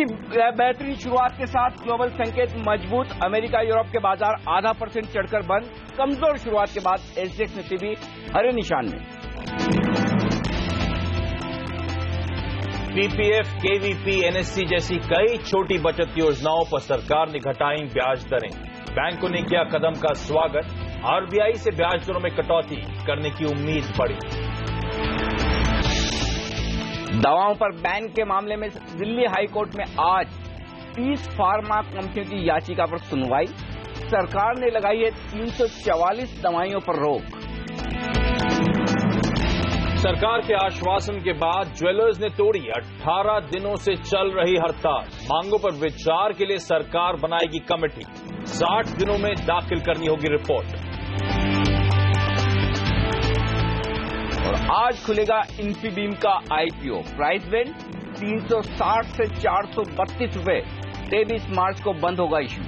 की बेहतरीन शुरुआत के साथ ग्लोबल संकेत मजबूत। अमेरिका यूरोप के बाजार आधा % चढ़कर बंद। कमजोर शुरुआत के बाद एसजीएक्स निफ्टी भी हरे निशान में। पीपीएफ, केवीपी, एनएससी जैसी कई छोटी बचत योजनाओं पर सरकार ने घटाई ब्याज दरें। बैंकों ने किया कदम का स्वागत। आरबीआई से ब्याज दरों में कटौती करने की उम्मीद बढ़ी। दवाओं पर बैन के मामले में दिल्ली हाईकोर्ट में आज 30 फार्मा कंपनियों की याचिका पर सुनवाई। सरकार ने लगाई है 344 दवाइयों पर रोक। सरकार के आश्वासन के बाद ज्वेलर्स ने तोड़ी 18 दिनों से चल रही हड़ताल। मांगों पर विचार के लिए सरकार बनाएगी कमेटी। 60 दिनों में दाखिल करनी होगी रिपोर्ट। और आज खुलेगा इन्फीबीम का आईपीओ। प्राइस बैंड 360 से 432 रुपए। 23 मार्च को बंद होगा इश्यू।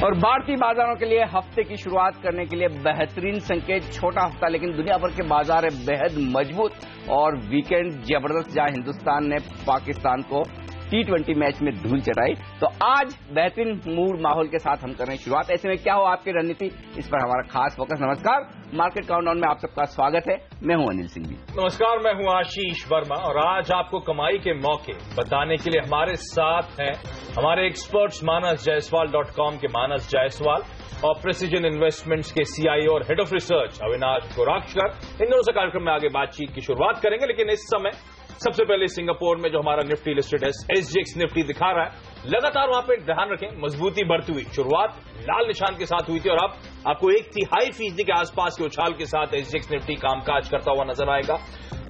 और भारतीय बाजारों के लिए हफ्ते की शुरुआत करने के लिए बेहतरीन संकेत। छोटा हफ्ता लेकिन दुनिया भर के बाजार है बेहद मजबूत। और वीकेंड जबरदस्त, जहां हिंदुस्तान ने पाकिस्तान को T20 मैच में धूल चटाई। तो आज बेहतरीन मूड माहौल के साथ हम कर रहे हैं शुरुआत। ऐसे में क्या हो आपकी रणनीति, इस पर हमारा खास फोकस। नमस्कार, मार्केट काउंटडाउन में आप सबका स्वागत है। मैं हूं अनिल सिंह भी। नमस्कार, मैं हूं आशीष वर्मा और आज आपको कमाई के मौके बताने के लिए हमारे साथ हैं हमारे एक्सपर्ट्स manasjaiswal.com के मानस जायसवाल और प्रेसिजन इन्वेस्टमेंट्स के सीआईओ और हेड ऑफ रिसर्च अविनाश गोराक्षकर। इन दोनों से कार्यक्रम में आगे बातचीत की शुरुआत करेंगे, लेकिन इस समय सबसे पहले सिंगापुर में जो हमारा निफ्टी लिस्टेड है एसजीएक्स निफ्टी दिखा रहा है, लगातार वहां पे ध्यान रखें मजबूती बढ़ती हुई। शुरुआत लाल निशान के साथ हुई थी और अब आपको 1/3% के आसपास के उछाल के साथ एसजीएक्स निफ्टी कामकाज करता हुआ नजर आएगा।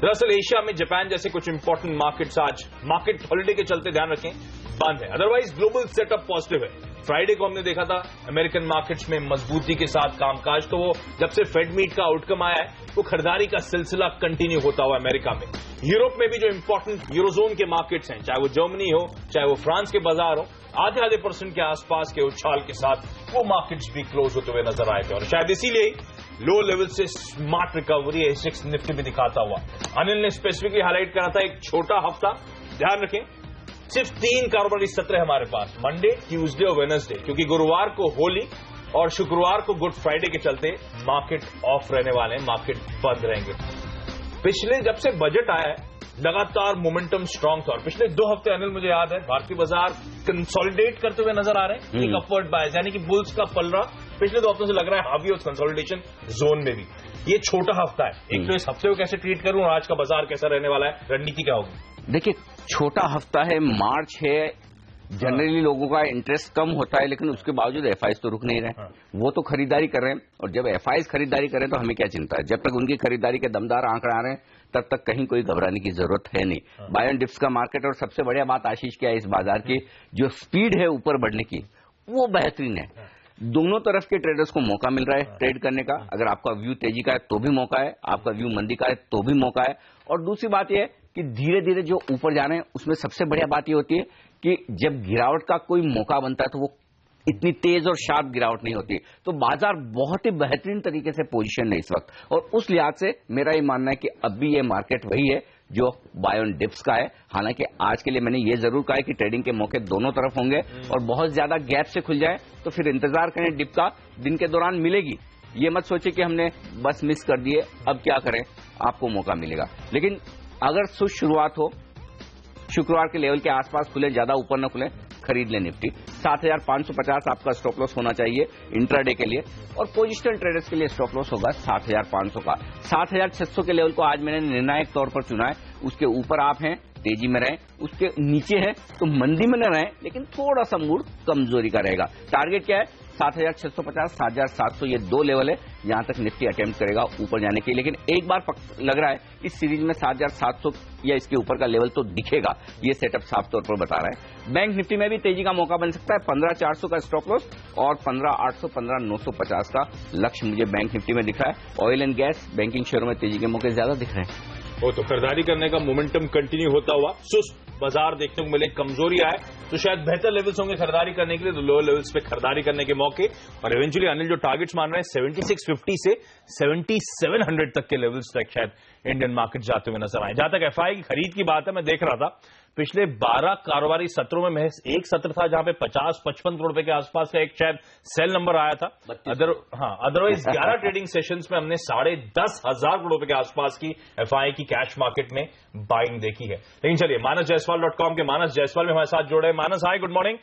दरअसल एशिया में जापान जैसे कुछ इंपॉर्टेंट मार्केट्स आज मार्केट हॉलिडे के चलते ध्यान रखें बंद है। अदरवाइज ग्लोबल सेटअप पॉजिटिव है। फ्राइडे को हमने देखा था अमेरिकन मार्केट्स में मजबूती के साथ कामकाज। तो वो जब से फेड मीट का आउटकम आया है वो खरीदारी का सिलसिला कंटिन्यू होता हुआ अमेरिका में। यूरोप में भी जो इंपॉर्टेंट यूरोजोन के मार्केट्स हैं, चाहे वो जर्मनी हो चाहे वो फ्रांस के बाजार हो, आधे % के आसपास के उछाल के साथ वो मार्केट्स भी क्लोज होते हुए नजर आए थे। और शायद इसीलिए लो लेवल से स्मार्ट रिकवरी एसजीएक्स निफ्टी में दिखाता हुआ। अनिल ने स्पेसिफिकली हाईलाइट करा था एक छोटा हफ्ता। ध्यान रखें सिर्फ 3 कारोबारी सत्र है हमारे पास, मंडे, ट्यूसडे और वेडनेसडे, क्योंकि गुरुवार को होली और शुक्रवार को गुड फ्राइडे के चलते मार्केट ऑफ रहने वाले हैं, मार्केट बंद रहेंगे। पिछले जब से बजट आया है लगातार मोमेंटम स्ट्रांग था और पिछले 2 हफ्ते अनिल मुझे याद है भारतीय बाजार कंसोलिडेट करते हुए नजर आ रहे हैं। एक अपवर्ड बायस यानी कि बुल्स का पलड़ा पिछले 2 हफ्तों से लग रहा है हावी उस कंसोलिडेशन जोन में भी। ये छोटा हफ्ता है, एक तो इस हफ्ते को कैसे ट्रीट करूं और आज का बाजार कैसा रहने वाला है, रणनीति क्या होगी? देखिए, छोटा हफ्ता है, मार्च है, जनरली लोगों का इंटरेस्ट कम होता है, लेकिन उसके बावजूद एफआईज तो रुक नहीं रहे। वो तो खरीदारी कर रहे हैं और जब एफआईज खरीदारी करें तो हमें क्या चिंता है। जब तक उनकी खरीदारी के दमदार आंकड़े आ रहे हैं तब तक कहीं कोई घबराने की जरूरत है नहीं। बाय एंड डिप्स का मार्केट, और सबसे बढ़िया बात आशीष क्या है, इस बाजार की जो स्पीड है ऊपर बढ़ने की वो बेहतरीन है। दोनों तरफ के ट्रेडर्स को मौका मिल रहा है ट्रेड करने का। अगर आपका व्यू तेजी का है तो भी मौका है, आपका व्यू मंदी का है तो भी मौका है। और दूसरी बात यह है कि धीरे धीरे जो ऊपर जा रहे हैं उसमें सबसे बढ़िया बात यह होती है कि जब गिरावट का कोई मौका बनता है तो वो इतनी तेज और शार्प गिरावट नहीं होती। तो बाजार बहुत ही बेहतरीन तरीके से पोजीशन है इस वक्त। और उस लिहाज से मेरा ये मानना है कि अभी ये मार्केट वही है जो बाय ऑन डिप्स का है। हालांकि आज के लिए मैंने ये जरूर कहा है कि ट्रेडिंग के मौके दोनों तरफ होंगे और बहुत ज्यादा गैप से खुल जाए तो फिर इंतजार करें डिप का, दिन के दौरान मिलेगी। ये मत सोचे कि हमने बस मिस कर दिए अब क्या करें, आपको मौका मिलेगा। लेकिन अगर शुरुआत हो, शुक्रवार के लेवल के आसपास खुले, ज्यादा ऊपर न खुले, खरीद ले निफ्टी। 7550 आपका स्टॉप लॉस होना चाहिए इंट्राडे के लिए और पोजिशनल ट्रेडर्स के लिए स्टॉप लॉस होगा 7500 का। 7600 के लेवल को आज मैंने निर्णायक तौर पर चुना है। उसके ऊपर आप हैं तेजी में रहें, उसके नीचे है तो मंदी में न रहें, लेकिन थोड़ा सा मूड कमजोरी का रहेगा। टारगेट क्या है? 7650, 7700, ये 2 लेवल है जहां तक निफ्टी अटेम्प्ट करेगा ऊपर जाने के। लेकिन एक बार लग रहा है इस सीरीज में 7700 या इसके ऊपर का लेवल तो दिखेगा, ये सेटअप साफ तौर पर बता रहा है। बैंक निफ्टी में भी तेजी का मौका बन सकता है। 15400 का स्टॉप लॉस और 15800, 15950 का लक्ष्य मुझे बैंक निफ्टी में दिख रहा है। ऑयल एंड गैस, बैंकिंग शेयरों में तेजी के मौके ज्यादा दिख रहे हैं। वो तो खरीदारी करने का मोमेंटम कंटिन्यू होता हुआ सुस्त बाजार देखने को मिले, कमजोरी आए तो शायद बेहतर लेवल्स होंगे खरीदारी करने के लिए, तो लोअर लेवल्स पे खरीदारी करने के मौके। और इवेंचुअली अनिल जो टारगेट्स मान रहे हैं 7650 से 7700 तक के लेवल्स तक शायद इंडियन मार्केट जाते हुए नजर आए। जहां तक एफआई की खरीद की बात है, मैं देख रहा था पिछले 12 कारोबारी सत्रों में महज एक सत्र था जहां पे 50-55 करोड़ रुपए के आसपास का एक शायद सेल नंबर आया था। अदरवाइज 11 ट्रेडिंग सेशंस में हमने 10,500 करोड़ रुपए के आसपास की एफआई की कैश मार्केट में बाइंग देखी है। लेकिन चलिए, manasjaiswal.com के मानस जायसवाल में हमारे साथ जुड़े हैं। मानस, हाय, गुड मॉर्निंग।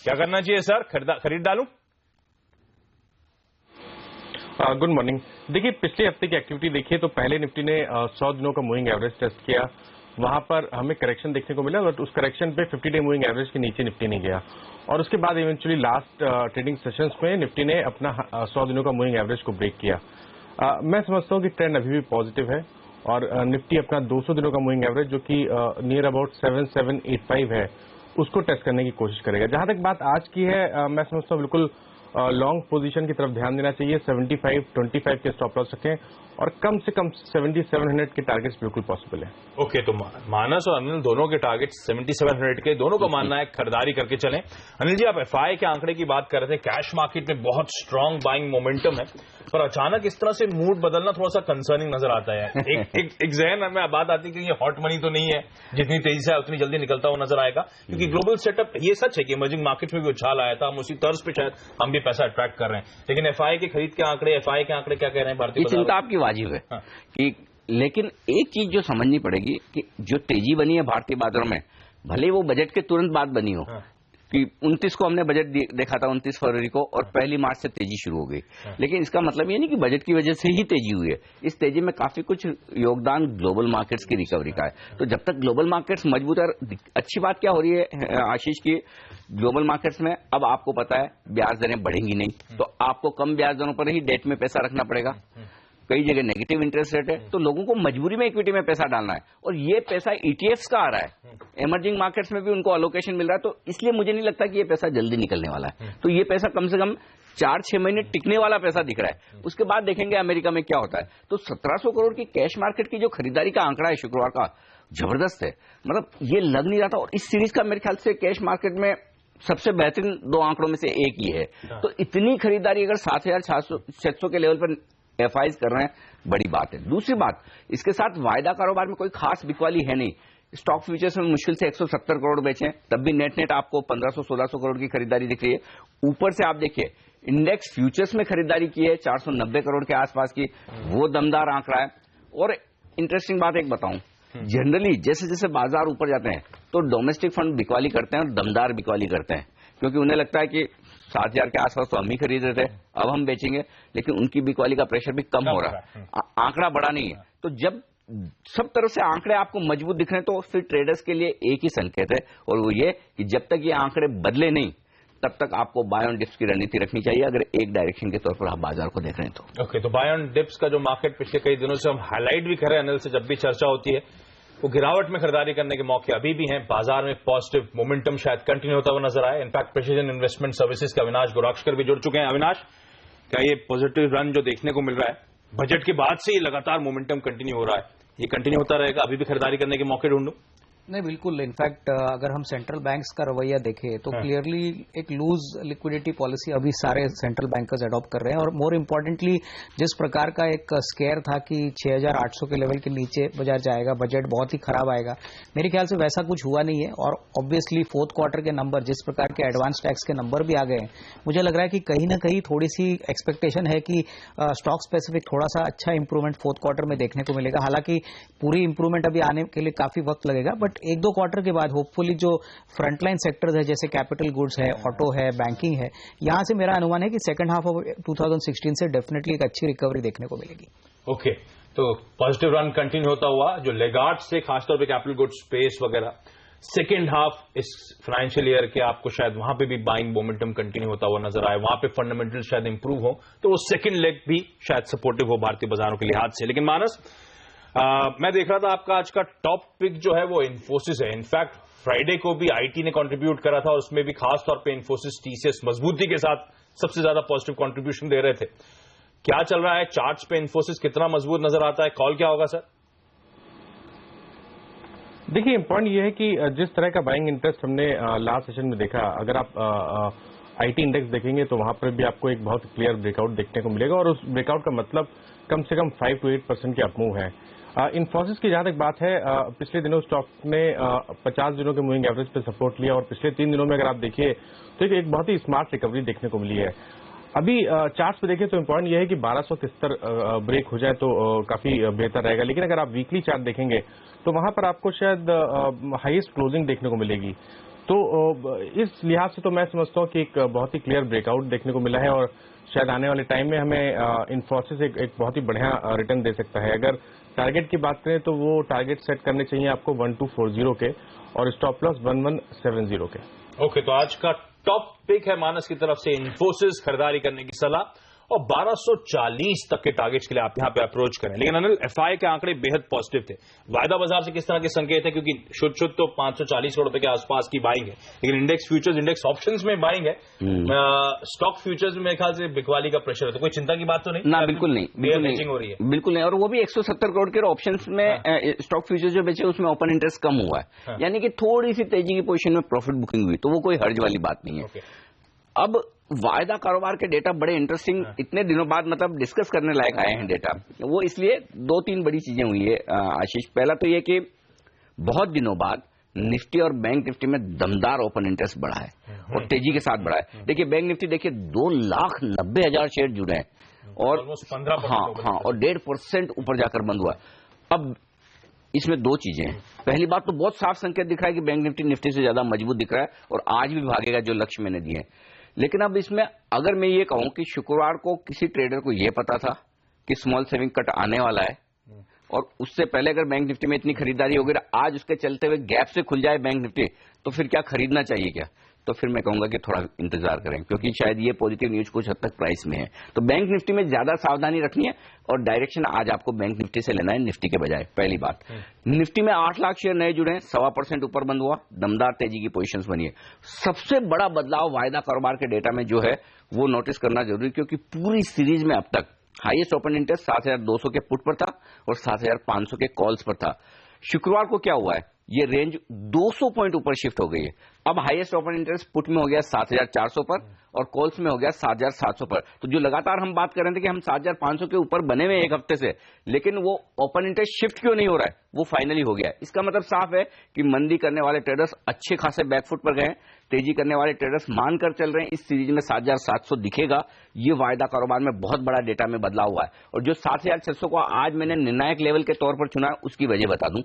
क्या करना चाहिए सर, खरीद डालूं? Good morning. देखिए, पिछले हफ्ते की एक्टिविटी देखिए तो पहले निफ्टी ने 100 दिनों का मूविंग एवरेज टेस्ट किया, वहां पर हमें करेक्शन देखने को मिला, बट उस करेक्शन पे 50 डे मूविंग एवरेज के नीचे निफ्टी नहीं गया। और उसके बाद इवेंचुअली लास्ट ट्रेडिंग सेशंस में निफ्टी ने अपना 100 दिनों का मूविंग एवरेज को ब्रेक किया। मैं समझता हूं कि ट्रेंड अभी भी पॉजिटिव है और निफ्टी अपना 200 दिनों का मूविंग एवरेज जो कि नियर अबाउट 7785 है उसको टेस्ट करने की कोशिश करेगा। जहां तक बात आज की है, मैं समझता हूं बिल्कुल लॉन्ग पोजीशन की तरफ ध्यान देना चाहिए। 75-25 के स्टॉप लॉस रखें और कम से कम 7700 के टारगेट्स बिल्कुल पॉसिबल है। ओके, तो मानस और अनिल दोनों के टारगेट 7700 के, दोनों को मानना है खरीदारी करके चलें। अनिल जी, आप एफआई के आंकड़े की बात कर रहे थे, कैश मार्केट में बहुत स्ट्रांग बाइंग मोमेंटम है, पर अचानक इस तरह से मूड बदलना थोड़ा सा कंसर्निंग नजर आता है। एक जहन में बात आती है कि ये हॉट मनी तो नहीं है, जितनी तेजी से उतनी जल्दी निकलता हुआ नजर आएगा, क्योंकि ग्लोबल सेटअप, ये सच है कि इमर्जिंग मार्केट में भी उछाल आया था, हम उसी तर्ज पे शायद हम भी पैसा अट्रैक्ट कर रहे हैं। लेकिन एफआई के खरीद के आंकड़े, एफआई के आंकड़े क्या कह रहे हैं भारतीय? चिंता आपकी वाजिब है। हाँ। कि लेकिन एक चीज जो समझनी पड़ेगी कि जो तेजी बनी है भारतीय बाजारों में, भले वो बजट के तुरंत बाद बनी हो, कि 29 को हमने बजट देखा था, 29 फरवरी को, और 1 मार्च से तेजी शुरू हो गई, लेकिन इसका मतलब ये नहीं कि बजट की वजह से ही तेजी हुई है। इस तेजी में काफी कुछ योगदान ग्लोबल मार्केट्स की रिकवरी का है। तो जब तक ग्लोबल मार्केट्स मजबूत है, अच्छी बात क्या हो रही है आशीष की, ग्लोबल मार्केट्स में अब आपको पता है ब्याज दरें बढ़ेंगी नहीं, तो आपको कम ब्याज दरों पर ही डेट में पैसा रखना पड़ेगा। कई जगह नेगेटिव इंटरेस्ट रेट है, तो लोगों को मजबूरी में इक्विटी में पैसा डालना है, और ये पैसा ईटीएफ्स का आ रहा है, इमर्जिंग मार्केट्स में भी उनको अलोकेशन मिल रहा है, तो इसलिए मुझे नहीं लगता कि ये पैसा जल्दी निकलने वाला है। तो ये पैसा कम से कम 4-6 महीने टिकने वाला पैसा दिख रहा है। उसके बाद देखेंगे अमेरिका में क्या होता है। तो 1700 करोड़ की कैश मार्केट की जो खरीदारी का आंकड़ा है शुक्रवार का, जबरदस्त है। मतलब ये लग नहीं रहा था, और इस सीरीज का मेरे ख्याल से कैश मार्केट में सबसे बेहतरीन 2 आंकड़ों में से एक ही है। तो इतनी खरीदारी अगर 7600 के लेवल पर एफआईज कर रहे हैं, बड़ी बात है। दूसरी बात, इसके साथ वायदा कारोबार में कोई खास बिकवाली है नहीं। स्टॉक फ्यूचर्स में मुश्किल से 170 करोड़ बेचे, तब भी नेट आपको 1500-1600 करोड़ की खरीदारी दिख रही है। ऊपर से आप देखिए, इंडेक्स फ्यूचर्स में खरीदारी की है 490 करोड़ के आसपास की, वो दमदार आंकड़ा है। और इंटरेस्टिंग बात एक बताऊं, जनरली जैसे जैसे बाजार ऊपर जाते हैं तो डोमेस्टिक फंड बिकवाली करते हैं और दमदार बिकवाली करते हैं, क्योंकि उन्हें लगता है कि 7000 के आसपास तो हम ही खरीद रहे थे, अब हम बेचेंगे, लेकिन उनकी बिकवाली का प्रेशर भी कम हो रहा है, आंकड़ा बड़ा नहीं है। तो जब सब तरफ से आंकड़े आपको मजबूत दिख रहे हैं, तो फिर ट्रेडर्स के लिए एक ही संकेत है, और वो ये कि जब तक ये आंकड़े बदले नहीं, तब तक आपको बाय ऑन डिप्स की रणनीति रखनी चाहिए, अगर एक डायरेक्शन के तौर पर आप बाजार को देख रहे हैं तो। ओके, तो बाय ऑन डिप्स का जो मार्केट पिछले कई दिनों से हम हाईलाइट भी कर रहे हैं अनिल से, जब भी चर्चा होती है, वो गिरावट में खरीदारी करने के मौके अभी भी हैं। बाजार में पॉजिटिव मोमेंटम शायद कंटिन्यू होता हुआ नजर आए। इनफैक्ट प्रेसिजन इन्वेस्टमेंट सर्विसेज के अविनाश गोराक्षकर भी जुड़ चुके हैं। अविनाश, क्या ये पॉजिटिव रन जो देखने को मिल रहा है, बजट के बाद से ये लगातार मोमेंटम कंटिन्यू हो रहा है, ये कंटिन्यू होता रहेगा? अभी भी खरीदारी करने के मौके ढूंढूं? नहीं, बिल्कुल। इनफैक्ट अगर हम सेंट्रल बैंक्स का रवैया देखें तो क्लियरली एक लूज लिक्विडिटी पॉलिसी अभी सारे सेंट्रल बैंकर्स अडॉप्ट कर रहे हैं। और मोर इम्पोर्टेंटली, जिस प्रकार का एक स्केयर था कि 6800 के लेवल के नीचे बाजार जाएगा, बजट बहुत ही खराब आएगा, मेरे ख्याल से वैसा कुछ हुआ नहीं है। और ऑब्वियसली फोर्थ क्वार्टर के नंबर, जिस प्रकार के एडवांस टैक्स के नंबर भी आ गए हैं, मुझे लग रहा है कि कहीं ना कहीं थोड़ी सी एक्सपेक्टेशन है कि स्टॉक स्पेसिफिक थोड़ा सा अच्छा इंप्रूवमेंट फोर्थ क्वार्टर में देखने को मिलेगा। हालांकि पूरी इंप्रूवमेंट अभी आने के लिए काफी वक्त लगेगा, बट 1-2 क्वार्टर के बाद होपफुली जो फ्रंटलाइन सेक्टर्स है, जैसे कैपिटल गुड्स है, ऑटो है, बैंकिंग है, यहां से मेरा अनुमान है कि सेकंड हाफ ऑफ 2016 से डेफिनेटली एक अच्छी रिकवरी देखने को मिलेगी। ओके, तो पॉजिटिव रन कंटिन्यू होता हुआ, जो लेगार्ड से खासतौर पे कैपिटल गुड्स, स्पेस वगैरह, सेकेंड हाफ इस फाइनेंशियल ईयर के आपको शायद वहां पे भी बाइंग मोमेंटम कंटिन्यू होता हुआ नजर आए, वहां पे फंडामेंटल शायद इंप्रूव हो, तो वो सेकेंड लेग भी शायद सपोर्टिव हो भारतीय बाजारों के लिहाज से। लेकिन मानस, मैं देख रहा था आपका आज का टॉप पिक जो है वो इन्फोसिस है। इनफैक्ट फ्राइडे को भी आईटी ने कंट्रीब्यूट करा था, और उसमें भी खास तौर पे इन्फोसिस, टीसीएस मजबूती के साथ सबसे ज्यादा पॉजिटिव कंट्रीब्यूशन दे रहे थे। क्या चल रहा है चार्ट्स पे, इन्फोसिस कितना मजबूत नजर आता है, कॉल क्या होगा सर? देखिए पॉइंट ये है कि जिस तरह का बाइंग इंटरेस्ट हमने लास्ट सेशन में देखा, अगर आप आईटी इंडेक्स देखेंगे तो वहां पर भी आपको एक बहुत क्लियर ब्रेकआउट देखने को मिलेगा, और उस ब्रेकआउट का मतलब कम से कम 5 to 8% की अपमूव है। इन्फोसिस की जहां तक बात है, पिछले दिनों स्टॉक ने 50 दिनों के मूविंग एवरेज पे सपोर्ट लिया, और पिछले 3 दिनों में अगर आप देखिए तो एक बहुत ही स्मार्ट रिकवरी देखने को मिली है। अभी चार्ट्स पे देखें तो इम्पोर्टेंट ये है कि 1200 के स्तर ब्रेक हो जाए तो काफी बेहतर रहेगा, लेकिन अगर आप वीकली चार्ट देखेंगे तो वहां पर आपको शायद हाईएस्ट क्लोजिंग देखने को मिलेगी। तो इस लिहाज से तो मैं समझता हूं कि एक बहुत ही क्लियर ब्रेकआउट देखने को मिला है, और शायद आने वाले टाइम में हमें इन्फोसिस एक बहुत ही बढ़िया रिटर्न दे सकता है। अगर टारगेट की बात करें तो वो टारगेट सेट करने चाहिए आपको 1240 के, और स्टॉप लॉस 1170 के। ओके, तो आज का टॉप पिक है मानस की तरफ से इन्फोसिस, खरीदारी करने की सलाह, और 1240 तक के टारगेट्स के लिए आप यहां पे अप्रोच करें। लेकिन अनिल, एफआई के आंकड़े बेहद पॉजिटिव थे। वायदा बाजार से किस तरह के संकेत है, क्योंकि शुद्ध तो 540 करोड़ रुपए के आसपास की बाइंग है, लेकिन इंडेक्स फ्यूचर्स, इंडेक्स ऑप्शंस में बाइंग है, स्टॉक फ्यूचर्स में मेरे ख्याल से बिकवाली का प्रेशर है, तो कोई चिंता की बात तो नहीं? ना, बिल्कुल नहीं, हो रही है, बिल्कुल नहीं। और वो भी 170 करोड़ के ऑप्शंस में स्टॉक फ्यूचर्स जो बेचे उसमें ओपन इंटरेस्ट कम हुआ है, यानी कि थोड़ी सी तेजी की पोजीशन में प्रॉफिट बुकिंग हुई, तो वो कोई हर्ज वाली बात नहीं है। अब वायदा कारोबार के डेटा बड़े इंटरेस्टिंग, इतने दिनों बाद मतलब डिस्कस करने लायक आए हैं डेटा। वो इसलिए 2-3 बड़ी चीजें हुई है आशीष। पहला तो ये कि बहुत दिनों बाद निफ्टी और बैंक निफ्टी में दमदार ओपन इंटरेस्ट बढ़ा है और तेजी के साथ बढ़ा है। देखिए बैंक निफ्टी देखिए 2,90,000 शेयर जुड़े हैं, और 15% हाँ, और 1.5% ऊपर जाकर बंद हुआ। अब इसमें 2 चीजें हैं। पहली बात तो बहुत साफ संकेत दिख रहा है कि बैंक निफ्टी निफ्टी से ज्यादा मजबूत दिख रहा है, और आज भी भागेगा जो लक्ष्य मैंने दिए हैं। लेकिन अब इसमें अगर मैं ये कहूं कि शुक्रवार को किसी ट्रेडर को यह पता था कि स्मॉल सेविंग कट आने वाला है, और उससे पहले अगर बैंक निफ्टी में इतनी खरीदारी हो गई, आज उसके चलते हुए गैप से खुल जाए बैंक निफ्टी, तो फिर क्या खरीदना चाहिए क्या? तो फिर मैं कहूंगा कि थोड़ा इंतजार करें, क्योंकि शायद ये पॉजिटिव न्यूज कुछ हद तक प्राइस में है। तो बैंक निफ्टी में ज्यादा सावधानी रखनी है, और डायरेक्शन आज आपको बैंक निफ्टी से लेना है निफ्टी के बजाय। पहली बात, निफ्टी में 8 लाख शेयर नए जुड़े हैं, 1.25% ऊपर बंद हुआ, दमदार तेजी की पोजीशंस बनी है। सबसे बड़ा बदलाव वायदा कारोबार के डेटा में जो है वो नोटिस करना जरूरी, क्योंकि पूरी सीरीज में अब तक हाईएस्ट ओपन इंटरेस्ट 7,200 के पुट पर था और 7,500 के कॉल्स पर था। शुक्रवार को क्या हुआ है, ये रेंज 200 पॉइंट ऊपर शिफ्ट हो गई है। अब हाईएस्ट ओपन इंटरेस्ट पुट में हो गया 7,400 पर, और कॉल्स में हो गया 7,700 पर। तो जो लगातार हम बात कर रहे थे कि हम 7,500 के ऊपर बने हुए एक हफ्ते से, लेकिन वो ओपन इंटरेस्ट शिफ्ट क्यों नहीं हो रहा है, वो फाइनली हो गया है। इसका मतलब साफ है कि मंदी करने वाले ट्रेडर्स अच्छे खासे बैकफुट पर गए, तेजी करने वाले ट्रेडर्स मानकर चल रहे हैं। इस सीरीज में 7,700 दिखेगा, ये वायदा कारोबार में बहुत बड़ा डेटा में बदलाव हुआ है। और जो 7,600 को आज मैंने निर्णायक लेवल के तौर पर चुना है, उसकी वजह बता दूं।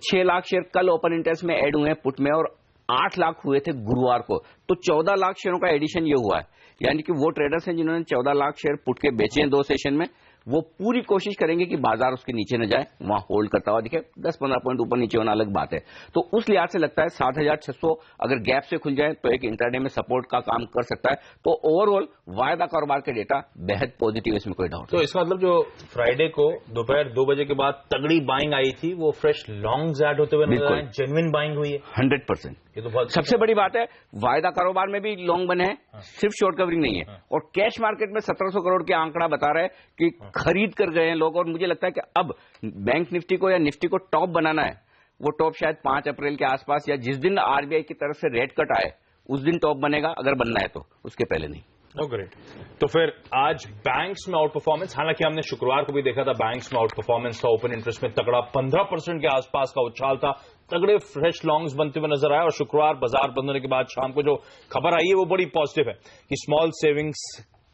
6 लाख शेयर कल ओपन इंटरेस्ट में ऐड हुए हैं पुट में, और 8 लाख हुए थे गुरुवार को, तो 14 लाख शेयरों का एडिशन ये हुआ है। यानी कि वो ट्रेडर्स हैं जिन्होंने 14 लाख शेयर पुट के बेचे हैं 2 सेशन में, वो पूरी कोशिश करेंगे कि बाजार उसके नीचे न जाए, वहां होल्ड करता हुआ दिखे। 10-15 पॉइंट ऊपर नीचे होना अलग बात है। तो उस लिहाज से लगता है 7,600 अगर गैप से खुल जाए तो एक इंटरडे में सपोर्ट का काम कर सकता है। तो ओवरऑल वायदा कारोबार के डेटा बेहद पॉजिटिव, इसमें कोई डाउट तो इसका मतलब जो फ्राइडे को दोपहर 2 बजे के बाद तगड़ी बाइंग आई थी, वो फ्रेश लॉन्ग्स ऐड होते हुए नजर आए, जेन्युइन बाइंग हुई है 100%। ये तो बहुत सबसे बड़ी बात है, वायदा कारोबार में भी लॉन्ग बने हैं, सिर्फ शॉर्ट कवरिंग नहीं है। और कैश मार्केट में 1,700 करोड़ के आंकड़ा बता रहा है कि खरीद कर गए हैं लोग। और मुझे लगता है कि अब बैंक निफ्टी को या निफ्टी को टॉप बनाना है, वो टॉप शायद 5 अप्रैल के आसपास, या जिस दिन आरबीआई की तरफ से रेट कट आए उस दिन टॉप बनेगा, अगर बनना है तो, उसके पहले नहीं। ग्रेट। तो फिर आज बैंक्स में आउट परफॉर्मेंस, हालांकि हमने शुक्रवार को भी देखा था बैंक्स में आउट परफॉर्मेंस था, ओपन इंटरेस्ट में तगड़ा 15% के आसपास का उछाल था, तगड़े फ्रेश लॉन्ग्स बनते हुए नजर आए। और शुक्रवार बाजार बंद होने के बाद शाम को जो खबर आई है वो बड़ी पॉजिटिव है कि स्मॉल सेविंग्स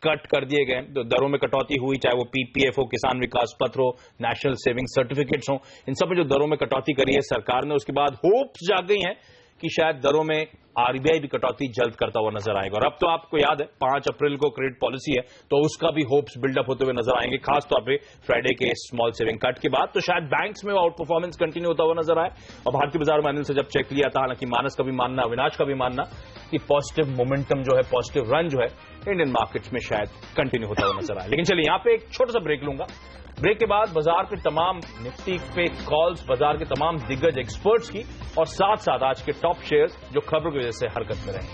कट कर दिए गए, तो दरों में कटौती हुई, चाहे वो पीपीएफ हो, किसान विकास पत्र हो, नेशनल सेविंग सर्टिफिकेट्स हो, इन सब में जो दरों में कटौती करी है सरकार ने, उसके बाद होप्स जाग गई हैं कि शायद दरों में आरबीआई भी कटौती जल्द करता हुआ नजर आएगा। और अब तो आपको याद है 5 अप्रैल को क्रेडिट पॉलिसी है, तो उसका भी होप्स बिल्डअप होते हुए नजर आएंगे, खासतौर पे फ्राइडे के स्मॉल सेविंग कट के बाद। तो शायद बैंक्स में आउट परफॉर्मेंस कंटिन्यू होता हुआ नजर आए। और भारतीय बाजार में अनिल से जब चेक लिया था, हालांकि मानस का भी मानना, अविनाश का भी मानना कि पॉजिटिव मोमेंटम जो है, पॉजिटिव रन जो है इंडियन मार्केट्स में शायद कंटिन्यू होता हुआ नजर आए। लेकिन चलिए यहां पे एक छोटा सा ब्रेक लूंगा। ब्रेक के बाद बाजार के तमाम निफ्टी पे कॉल्स, बाजार के तमाम दिग्गज एक्सपर्ट्स की, और साथ साथ आज के टॉप शेयर्स जो खबरों की वजह से हरकत में रहे।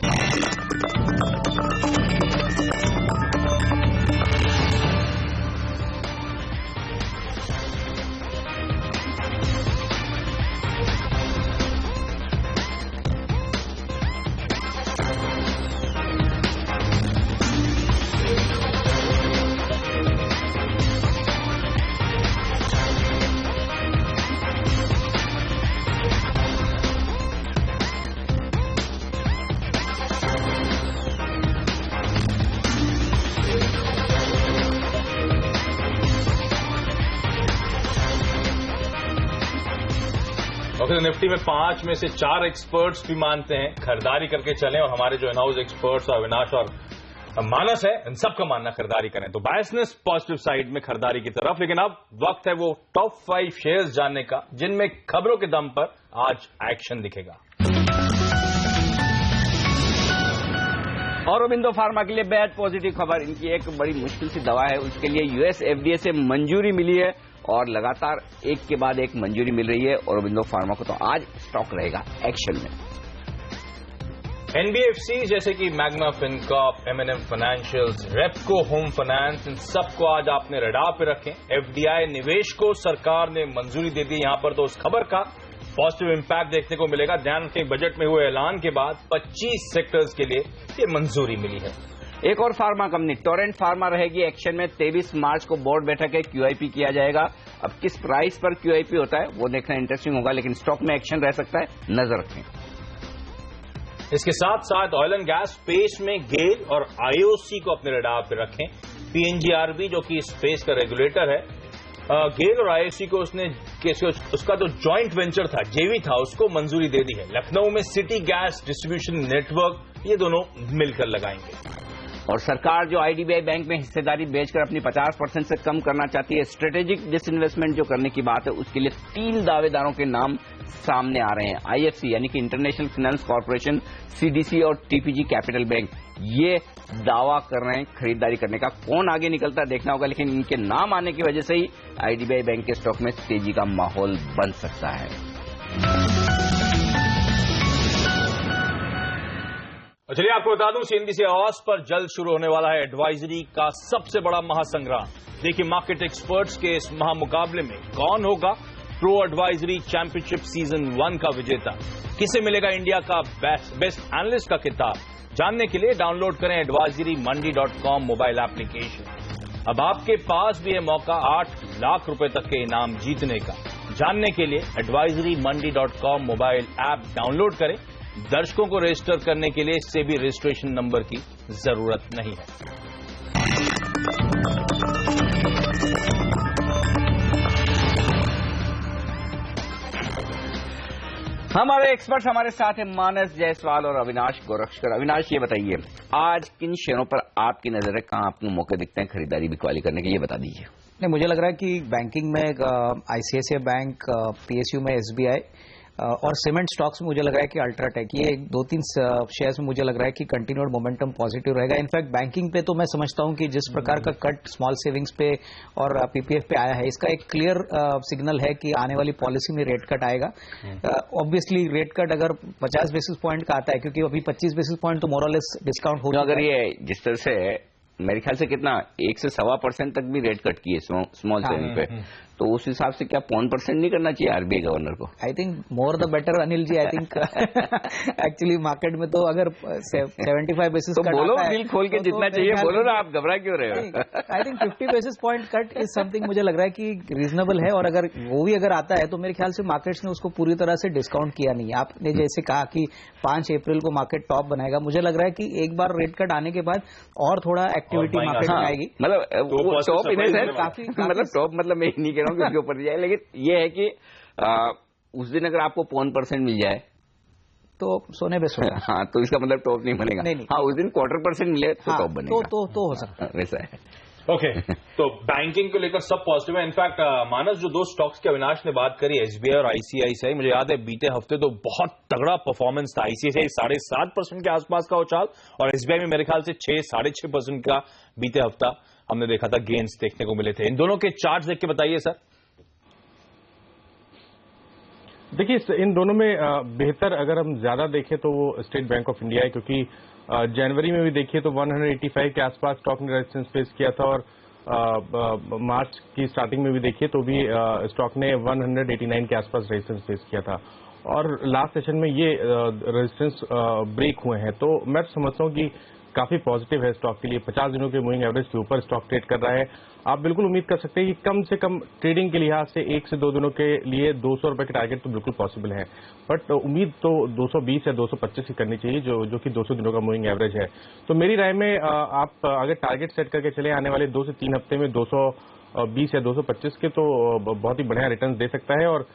तो निफ्टी में 5 में से 4 एक्सपर्ट्स भी मानते हैं खरीदारी करके चलें, और हमारे जो इन हाउस एक्सपर्ट्स अविनाश और मानस है, इन सबका मानना खरीदारी करें। तो बायसनेस पॉजिटिव साइड में खरीदारी की तरफ। लेकिन अब वक्त है वो टॉप 5 शेयर्स जानने का जिनमें खबरों के दम पर आज एक्शन दिखेगा। औरोबिंदो फार्मा के लिए बेहद पॉजिटिव खबर। इनकी एक बड़ी मुश्किल सी दवा है, उसके लिए यूएस एफडीए से मंजूरी मिली है और लगातार एक के बाद एक मंजूरी मिल रही है औरोबिंदो फार्मा को। तो आज स्टॉक रहेगा एक्शन में। एनबीएफसी जैसे कि Magma Fincorp, MNM financials, Repco home finance, इन सबको आज आपने रडार पे रखें। एफडीआई निवेश को सरकार ने मंजूरी दे दी। यहां पर तो उस खबर का पॉजिटिव इंपैक्ट देखने को मिलेगा। ध्यान रखें, बजट में हुए ऐलान के बाद 25 सेक्टर्स के लिए ये मंजूरी मिली है। एक और फार्मा कंपनी टोरेंट फार्मा रहेगी एक्शन में। 23 मार्च को बोर्ड बैठक है, क्यूआईपी किया जाएगा। अब किस प्राइस पर क्यूआईपी होता है वो देखना इंटरेस्टिंग होगा, लेकिन स्टॉक में एक्शन रह सकता है, नजर रखें। इसके साथ साथ ऑयल एंड गैस स्पेस में गेल और आईओसी को अपने रडार पे रखें। पीएनजीआरबी जो कि स्पेस का रेगुलेटर है, गेल और आईओसी को उसका जो जॉइंट वेंचर था, जेवी था, उसको मंजूरी दे दी है। लखनऊ में सिटी गैस डिस्ट्रीब्यूशन नेटवर्क, ये दोनों मिलकर लगाएंगे। और सरकार जो आईडीबीआई बैंक में हिस्सेदारी बेचकर अपनी 50% से कम करना चाहती है, स्ट्रेटेजिक डिसइन्वेस्टमेंट जो करने की बात है, उसके लिए 3 दावेदारों के नाम सामने आ रहे हैं। आईएफसी यानी कि इंटरनेशनल फाइनेंस कॉर्पोरेशन, सीडीसी और टीपीजी कैपिटल बैंक, ये दावा कर रहे हैं खरीदारी करने का। कौन आगे निकलता है देखना होगा, लेकिन इनके नाम आने की वजह से ही आईडीबीआई बैंक के स्टॉक में तेजी का माहौल बन सकता है। चलिए आपको बता दूं, सीएनबीसी आवाज पर जल्द शुरू होने वाला है एडवाइजरी का सबसे बड़ा महासंग्राम। देखिए मार्केट एक्सपर्ट्स के इस महामुकाबले में कौन होगा प्रो एडवाइजरी चैंपियनशिप सीजन 1 का विजेता, किसे मिलेगा इंडिया का बेस्ट एनालिस्ट का खिताब। जानने के लिए डाउनलोड करें advisorymandi.com मोबाइल एप्लीकेशन। अब आपके पास भी है मौका 8 लाख रुपए तक के इनाम जीतने का। जानने के लिए advisorymandi.com मोबाइल ऐप डाउनलोड करें। दर्शकों को रजिस्टर करने के लिए इससे भी रजिस्ट्रेशन नंबर की जरूरत नहीं है। हमारे एक्सपर्ट्स हमारे साथ हैं मानस जायसवाल और अविनाश गोरक्षकर। अविनाश, ये बताइए आज किन शेयरों पर आपकी नजर है, कहां आपको मौके दिखते हैं खरीदारी बिकवाली करने के, ये बता दीजिए। नहीं, मुझे लग रहा है कि बैंकिंग में आईसीआईसीआई बैंक, पीएसयू में एसबीआई और सीमेंट स्टॉक्स में मुझे लग रहा है कि अल्ट्राटेक, ये 2-3 शेयर्स में मुझे लग रहा है कि कंटिन्यूड मोमेंटम पॉजिटिव रहेगा। इनफैक्ट बैंकिंग पे तो मैं समझता हूं कि जिस प्रकार का कट स्मॉल सेविंग्स पे और पीपीएफ पे आया है, इसका एक क्लियर सिग्नल है कि आने वाली पॉलिसी में रेट कट आएगा। ऑब्वियसली रेट कट अगर 50 बेसिस पॉइंट का आता है, क्योंकि अभी 25 बेसिस पॉइंट तो मोरलेस डिस्काउंट हो, अगर ये जिस तरह से मेरे ख्याल से कितना 1 से 1.25% तक भी रेट कट किए स्मॉल सेविंग पे, तो उस हिसाब से क्या 0.5% नहीं करना चाहिए आरबीआई गवर्नर को? I think more the better Anil ji. I think actually market में तो अगर 75 बेसिस तो बोलो, दिल खोल के जितना चाहिए बोलो ना, आप घबरा क्यों रहे हो? I think 50 basis point cut is something मुझे लग रहा है कि रीजनेबल है, और अगर वो भी अगर आता है तो मेरे ख्याल से मार्केट्स ने उसको पूरी तरह से डिस्काउंट किया नहीं। आपने जैसे कहा कि 5 अप्रैल को मार्केट टॉप बनाएगा, मुझे लग रहा है कि एक बार रेट कट आने के बाद और थोड़ा एक्टिविटी मार्केट में आएगी। मतलब टॉप काफी, मतलब टॉप मतलब मैं नहीं कह रहा हूँ कि उसके ऊपर जाए, लेकिन ये है कि उस दिन अगर आपको 0.5% मिल जाए तो सोने पे सोना। हाँ, तो इसका मतलब टॉप नहीं बनेगा। नहीं। हाँ, उस दिन 0.25% मिले तो टॉप बनेगा। तो हो सकता है, वैसा है। ओके, तो बैंकिंग को लेकर सब पॉजिटिव है। इनफैक्ट मानस, जो 2 स्टॉक्स के अविनाश ने बात करी, एसबीआई और आईसीआईसीआई, मुझे याद है बीते हफ्ते तो बहुत तगड़ा परफॉर्मेंस था। आईसीआईसीआई 7.5% के आसपास का उछाल, और एसबीआई में मेरे ख्याल से 6-6.5% का बीते हफ्ता हमने देखा था गेन्स देखने को मिले थे। इन दोनों के चार्ट देख के बताइए सर। देखिए, इन दोनों में बेहतर अगर हम ज्यादा देखें तो वो स्टेट बैंक ऑफ इंडिया है, क्योंकि जनवरी में भी देखिए तो 185 के आसपास स्टॉक ने रेजिस्टेंस फेस किया था, और मार्च की स्टार्टिंग में भी देखिए तो भी स्टॉक ने 189 के आसपास रेजिस्टेंस फेस किया था। और लास्ट सेशन में ये रेजिस्टेंस ब्रेक हुए हैं, तो मैं समझता हूँ कि काफी पॉजिटिव है स्टॉक के लिए। 50 दिनों के मूविंग एवरेज के ऊपर स्टॉक ट्रेड कर रहा है। आप बिल्कुल उम्मीद कर सकते हैं कि कम से कम ट्रेडिंग के लिहाज से 1 से 2 दिनों के लिए 200 रुपए के टारगेट तो बिल्कुल पॉसिबल है, बट उम्मीद तो 220 या 225 की करनी चाहिए, जो कि 200 दिनों का मूविंग एवरेज है। तो मेरी राय में आप अगर टारगेट सेट करके चले आने वाले 2 से 3 हफ्ते में 220 या 225 के, तो बहुत ही बढ़िया रिटर्न दे सकता है। और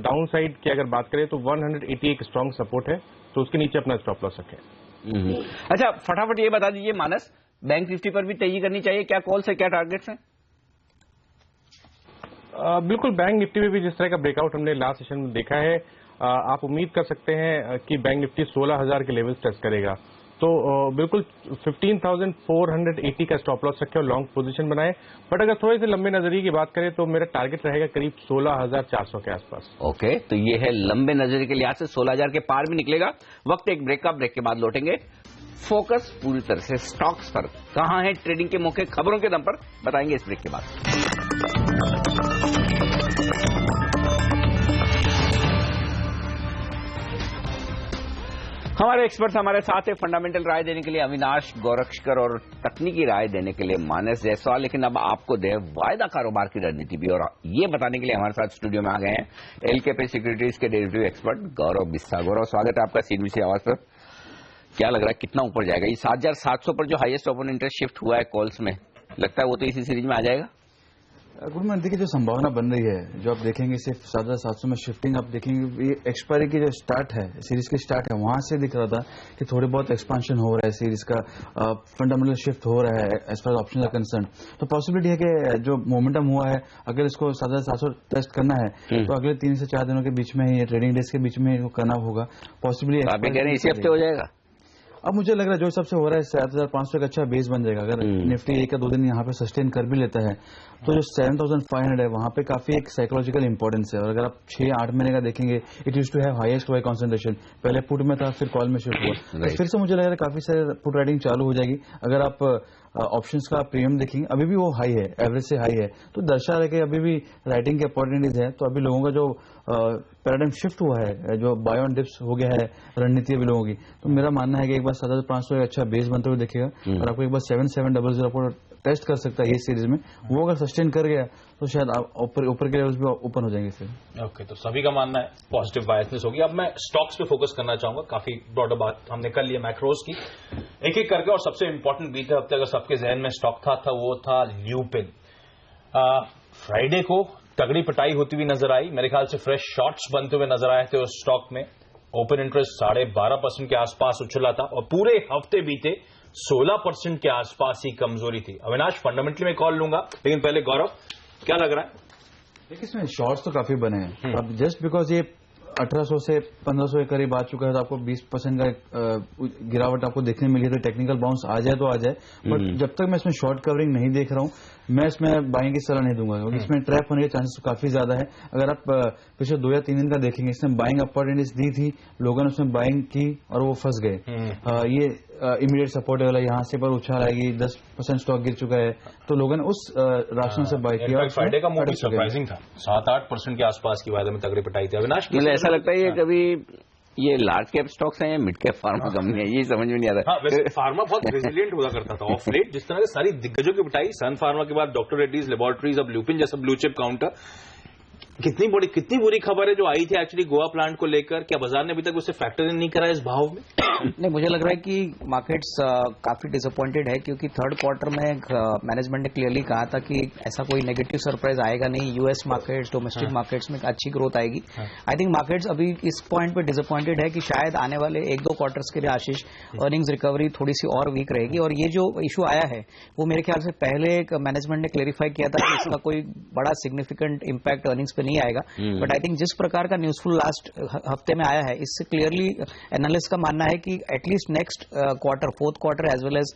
डाउन साइड की अगर बात करें तो 180 एक स्ट्रॉन्ग सपोर्ट है, तो उसके नीचे अपना स्टॉप लॉस रखें। अच्छा, फटाफट ये बता दीजिए मानस, बैंक निफ्टी पर भी तेजी करनी चाहिए क्या? कॉल से क्या टारगेट्स हैं? बिल्कुल, बैंक निफ्टी में भी जिस तरह का ब्रेकआउट हमने लास्ट सेशन में देखा है, आप उम्मीद कर सकते हैं कि बैंक निफ्टी 16,000 के लेवल्स टच करेगा। तो बिल्कुल 15,480 का स्टॉप लॉस रखें और लॉन्ग पोजीशन बनाएं। बट अगर थोड़े से लंबे नजरिए की बात करें तो मेरा टारगेट रहेगा करीब 16,400 के आसपास। ओके, तो ये है लंबे नजरिए के लिहाज से 16,000 के पार भी निकलेगा। वक्त एक ब्रेक का, ब्रेक के बाद लौटेंगे। फोकस पूरी तरह से स्टॉक्स पर, कहां है ट्रेडिंग के मौके, खबरों के दम पर बताएंगे इस ब्रेक के बाद। हमारे एक्सपर्ट्स हमारे साथ है फंडामेंटल राय देने के लिए अविनाश गौरक्षकर और तकनीकी राय देने के लिए मानस जायसवाल। लेकिन अब आपको दे वायदा कारोबार की रणनीति भी, और ये बताने के लिए हमारे साथ स्टूडियो में आ गए हैं एलकेपी सिक्योरिटीज के डेरिवेटिव एक्सपर्ट गौरव बिस्सा। गौरव, स्वागत है आपका सीएनबीसी आवाज पर। क्या लग रहा है कितना ऊपर जाएगा ये 7,700 पर जो हाईएस्ट ओपन इंटरेस्ट शिफ्ट हुआ है कॉल्स में, लगता है वो तो इसी सीरीज में आ जाएगा? Good morning. देखिए, जो संभावना बन रही है, जो आप देखेंगे सिर्फ 7,700 में शिफ्टिंग, आप देखेंगे ये एक्सपायरी की जो स्टार्ट है, सीरीज की स्टार्ट है, वहां से दिख रहा था कि थोड़े बहुत एक्सपांशन हो रहा है, सीरीज का फंडामेंटल शिफ्ट हो रहा है as far option are concern. तो पॉसिबिलिटी है कि जो मोमेंटम हुआ है, अगर इसको 7,700 टेस्ट करना है तो अगले 3 से 4 दिनों के बीच में ही, ट्रेडिंग डेज के बीच में करना होगा। पॉसिबिलिटी आप कह रहे हैं इसी हफ्ते हो जाएगा? अब मुझे लग रहा है जो सबसे हो रहा है 7,500 का अच्छा बेस बन जाएगा। अगर निफ्टी 1 या 2 दिन यहाँ पे सस्टेन कर भी लेता है तो जो 7,500 है वहां पे काफी एक साइकोलॉजिकल इंपॉर्टेंस है। और अगर आप 6-8 महीने का देखेंगे, it use to have highest Y concentration, पहले पुट में था, फिर कॉल में शिफ्ट हुआ, तो फिर से मुझे लग रहा है काफी सारे पुट राइडिंग चालू हो जाएगी। अगर आप ऑप्शंस का प्रीमियम देखेंगे, अभी भी वो हाई है, एवरेज से हाई है, तो दर्शा रहा है कि अभी भी राइटिंग की अपॉर्चुनिटीज है। तो अभी लोगों का जो पैराडाइम शिफ्ट हुआ है, जो बाय ऑन डिप्स हो गया है रणनीति अभी लोगों की, तो मेरा मानना है कि एक बार 7,500 अच्छा बेस बनते हुए देखेगा और आपको एक बार 7,700 टेस्ट कर सकता है ये सीरीज में। वो अगर सस्टेन कर गया तो शायद ऊपर के लेवल्स भी ओपन हो जाएंगे फिर। ओके, तो सभी का मानना है पॉजिटिव बायसनेस होगी। अब मैं स्टॉक्स पे फोकस करना चाहूंगा। काफी ब्रॉडर बात हमने कर ली है मैक्रोज की, एक एक करके। और सबसे इंपॉर्टेंट बीते हफ्ते अगर सबके जहन में स्टॉक था वो था ल्यूपिन। फ्राइडे को तगड़ी पिटाई होती हुई नजर आई, मेरे ख्याल से फ्रेश शॉर्ट्स बनते हुए नजर आए थे उस स्टॉक में। ओपन इंटरेस्ट 12.5% के आसपास उछला था और पूरे हफ्ते बीते 16% के आसपास ही कमजोरी थी। अविनाश, फंडामेंटली में कॉल लूंगा, लेकिन पहले गौरव, क्या लग रहा है? देखिए, इसमें शॉर्ट्स तो काफी बने हैं। अब जस्ट बिकॉज ये 1,800 से 1,500 के करीब आ चुका है तो आपको 20% का गिरावट आपको देखने मिली है, तो टेक्निकल बाउंस आ जाए तो आ जाए। बट जब तक मैं इसमें शॉर्ट कवरिंग नहीं देख रहा हूं, मैं इसमें बाइंग की सलाह नहीं दूंगा, क्योंकि इसमें ट्रैप होने के चांसेस काफी ज्यादा है। अगर आप पिछले 2 या 3 दिन का देखेंगे, इसने बाइंग अपॉर्चुनिटीज दी थी, लोगों ने उसमें बाइंग की और वो फंस गए। ये इमीडिएट सपोर्ट वाला यहाँ से पर उछाल आएगी, 10% स्टॉक गिर चुका है, तो लोगों ने उस राशन से बाय किया। फ्राइडे का मूव सरप्राइजिंग था, 7-8% के आसपास की वायदे में तगड़ी पिटाई थी। अविनाश, मुझे ऐसा लगता है ये कभी ये लार्ज कैप स्टॉक्स हैं या मिड कैप फार्मा कंपनी है, ये समझ में नहीं आता। वैसे फार्मा बहुत रेजिलिएंट हुआ करता था ऑफ लेट, जिस तरह से सारी दिग्गजों की पिटाई, सन फार्मा के बाद डॉक्टर रेड्डीज लेबोरेटरीज, अब ल्यूपिन जैसा ब्लू चिप काउंटर। कितनी बुरी खबर है जो आई थी एक्चुअली गोवा प्लांट को लेकर, क्या बाजार ने अभी तक उसे फैक्टर इन नहीं करा इस भाव में? नहीं, मुझे लग रहा है कि मार्केट्स काफी डिसअपॉइंटेड है, क्योंकि थर्ड क्वार्टर में मैनेजमेंट ने क्लियरली कहा था कि ऐसा कोई नेगेटिव सरप्राइज आएगा नहीं, यूएस मार्केट्स, डोमेस्टिक मार्केट्स में अच्छी ग्रोथ आएगी। आई थिंक मार्केट्स अभी इस पॉइंट पे डिसअपॉइंटेड है कि शायद आने वाले 1-2 क्वार्टर्स के लिए आशीष अर्निंग्स रिकवरी थोड़ी सी और वीक रहेगी। और ये जो इशू आया है वो मेरे ख्याल से पहले मैनेजमेंट ने क्लेरिफाई किया था कि इसका कोई बड़ा सिग्निफिकेंट इम्पैक्ट अर्निंग्स पे नहीं आएगा। बट आई थिंक जिस प्रकार का न्यूज़फुल लास्ट हफ्ते में आया है, इससे क्लियरली एनालिस्ट का मानना है कि at least next quarter, fourth quarter as well as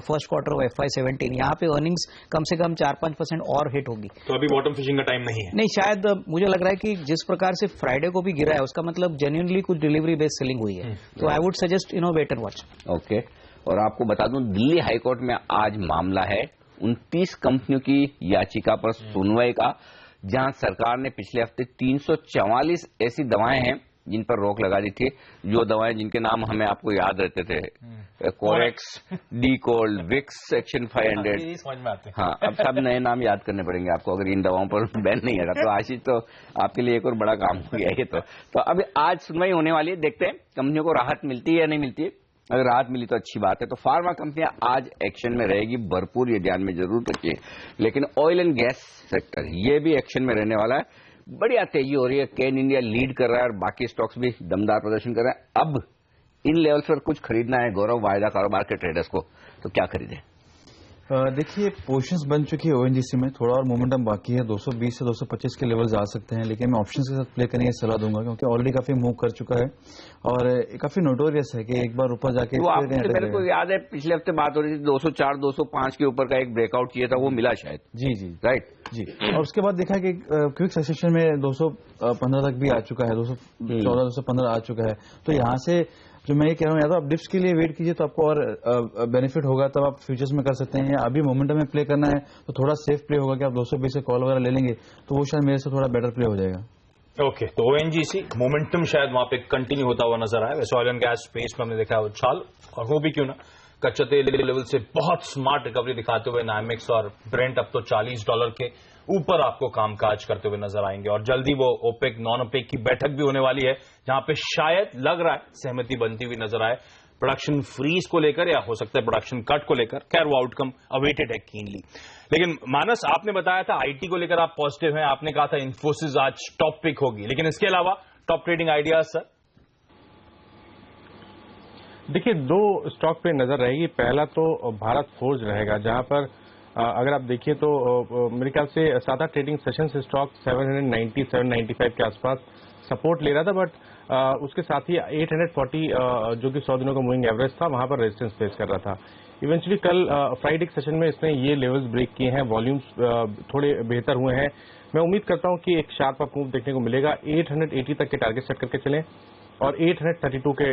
first quarter of FY17, यहाँ पे अर्निंग्स कम से कम 4-5% और हिट होगी। तो अभी बॉटम फिशिंग का टाइम नहीं है? नहीं, शायद मुझे लग रहा है कि जिस प्रकार से फ्राइडे को भी गिरा है, उसका मतलब जेन्युइनली कुछ डिलीवरी बेस्ड सेलिंग हुई है। तो I would suggest wait and watch. Okay, और आपको बता दूं दिल्ली हाईकोर्ट में आज मामला है 29 कंपनियों की याचिका पर सुनवाई का, जहां सरकार ने पिछले हफ्ते 344 ऐसी दवाएं हैं जिन पर रोक लगा दी थी, जो दवाएं जिनके नाम हमें आपको याद रहते थे, कोरेक्स, डीकोल्ड, विक्स, एक्शन 500, समझ में आते हैं। हाँ, अब सब नए नाम याद करने पड़ेंगे आपको अगर इन दवाओं पर बैन नहीं आएगा। तो आशीष, तो आपके लिए एक और बड़ा काम हो गया ये तो अब आज सुनवाई होने वाली है, देखते हैं कंपनियों को राहत मिलती है या नहीं मिलती है। अगर राहत मिली तो अच्छी बात है। तो फार्मा कंपनियां आज एक्शन में रहेगी भरपूर, ये ध्यान में जरूर रखिए। लेकिन ऑयल एंड गैस सेक्टर ये भी एक्शन में रहने वाला है। बढ़िया तेजी हो रही है, केन इंडिया लीड कर रहा है और बाकी स्टॉक्स भी दमदार प्रदर्शन कर रहे हैं। अब इन लेवल्स पर कुछ खरीदना है गौरव, वायदा कारोबार के ट्रेडर्स को, तो क्या खरीदें? देखिए, पोजीशंस बन चुकी है ओएनजीसी में, थोड़ा और मोमेंटम बाकी है। 220 से 225 के लेवल्स आ सकते हैं, लेकिन मैं ऑप्शंस के साथ प्ले करने की सलाह दूंगा, क्योंकि ऑलरेडी काफी मूव कर चुका है और काफी नोटोरियस है कि एक बार ऊपर जाके तो मेरे को याद है पिछले हफ्ते बात हो रही थी 204 205 के ऊपर का एक ब्रेकआउट चाहिए था, वो मिला शायद। जी जी राइट जी। और उसके बाद देखा कि क्विक सक्सेशन में 215 तक भी आ चुका है, 214 215 आ चुका है। तो यहाँ से जो मैं ये कह रहा हूँ, या तो आप डिप्स के लिए वेट कीजिए तो आपको और बेनिफिट होगा, तब आप फ्यूचर्स में कर सकते हैं। या अभी मोमेंटम में प्ले करना है तो थोड़ा सेफ प्ले होगा कि आप 220 से कॉल वगैरह ले लेंगे, तो वो शायद मेरे से थोड़ा बेटर प्ले हो जाएगा। ओके, तो ओएनजीसी मोमेंटम शायद वहां पे कंटिन्यू होता हुआ नजर आया। वैसे ऑयल एंड गैस स्पेस में हमने देखा है उछाल, और वो भी क्यों ना कच्चा तेल लेवल से बहुत स्मार्ट रिकवरी दिखाते हुए नाइमेक्स और ब्रेंट अब तो $40 के ऊपर आपको कामकाज करते हुए नजर आएंगे। और जल्दी वो ओपेक नॉन ओपेक की बैठक भी होने वाली है, जहां पे शायद लग रहा है सहमति बनती हुई नजर आए प्रोडक्शन फ्रीज को लेकर, या हो सकता है प्रोडक्शन कट को लेकर। खैर, वो आउटकम अवेटेड है कीनली। लेकिन मानस, आपने बताया था आईटी को लेकर आप पॉजिटिव हैं, आपने कहा था इन्फोसिस आज टॉप पिक होगी, लेकिन इसके अलावा टॉप ट्रेडिंग आइडियाज सर? देखिए, दो स्टॉक पे नजर रहेगी। पहला तो भारत फोर्ज रहेगा, जहां पर अगर आप देखिए तो मेरे ख्याल से 7 ट्रेडिंग सेशन से स्टॉक 790 795 के आसपास सपोर्ट ले रहा था, बट उसके साथ ही 840 जो कि 100 दिनों का मूविंग एवरेज था, वहां पर रेजिस्टेंस फेस कर रहा था। इवेंचुअली कल फ्राइडे के सेशन में इसने ये लेवल्स ब्रेक किए हैं, वॉल्यूम्स थोड़े बेहतर हुए हैं। मैं उम्मीद करता हूं कि एक शार्प अप मूव देखने को मिलेगा। 880 तक के टारगेट सेट करके चलें और 832 के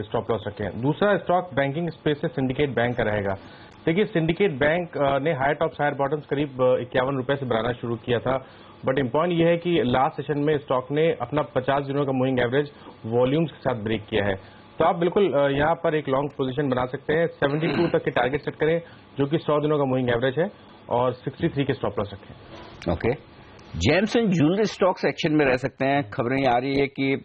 स्टॉप लॉस रखें। दूसरा स्टॉक बैंकिंग स्पेस से सिंडिकेट बैंक का रहेगा। देखिए, सिंडिकेट बैंक ने हायर टॉप्स हायर बॉटम्स करीब 51 रुपए से बनाना शुरू किया था, बट इम्पॉइंट यह है कि लास्ट सेशन में स्टॉक ने अपना 50 दिनों का मूविंग एवरेज वॉल्यूम्स के साथ ब्रेक किया है। तो आप बिल्कुल यहाँ पर एक लॉन्ग पोजीशन बना सकते हैं। 72 तक के टारगेट सेट करें, जो कि 100 दिनों का मूविंग एवरेज है, और 63 के स्टॉप लॉस रखें। Okay, James and jewellery stocks action में रह सकते हैं। खबरें आ रही है कि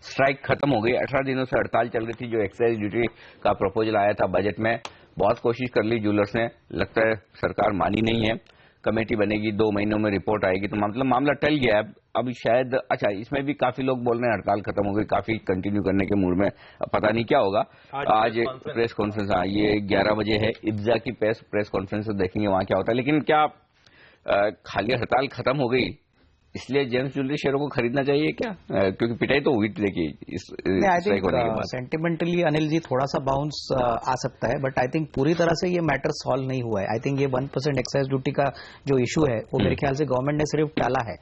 स्ट्राइक खत्म हो गई। 18 दिनों से हड़ताल चल रही थी, जो एक्साइज ड्यूटी का प्रपोजल आया था बजट में। बहुत कोशिश कर ली ज्वेलर्स ने, लगता है सरकार मानी नहीं है। कमेटी बनेगी, 2 महीनों में रिपोर्ट आएगी, तो मतलब मामला टल गया है। अब शायद, अच्छा, इसमें भी काफी लोग बोल रहे हैं हड़ताल खत्म हो गई, काफी कंटिन्यू करने के मूड में। पता नहीं क्या होगा। आज प्रेस कॉन्फ्रेंस, ये 11 बजे है, इब्जा की प्रेस कॉन्फ्रेंस, देखेंगे वहां क्या होता है। लेकिन क्या खाली हड़ताल खत्म हो गई इसलिए जेम्स ज्वेलरी शेयरों को खरीदना चाहिए क्या? क्योंकि पिटाई तो हुई थी, देखिए सेंटिमेंटली अनिल जी थोड़ा सा बाउंस आ सकता है, बट आई थिंक पूरी तरह से ये मैटर सॉल्व नहीं हुआ है। आई थिंक ये 1% एक्साइज ड्यूटी का जो इशू है वो मेरे ख्याल से गवर्नमेंट ने सिर्फ टाला है,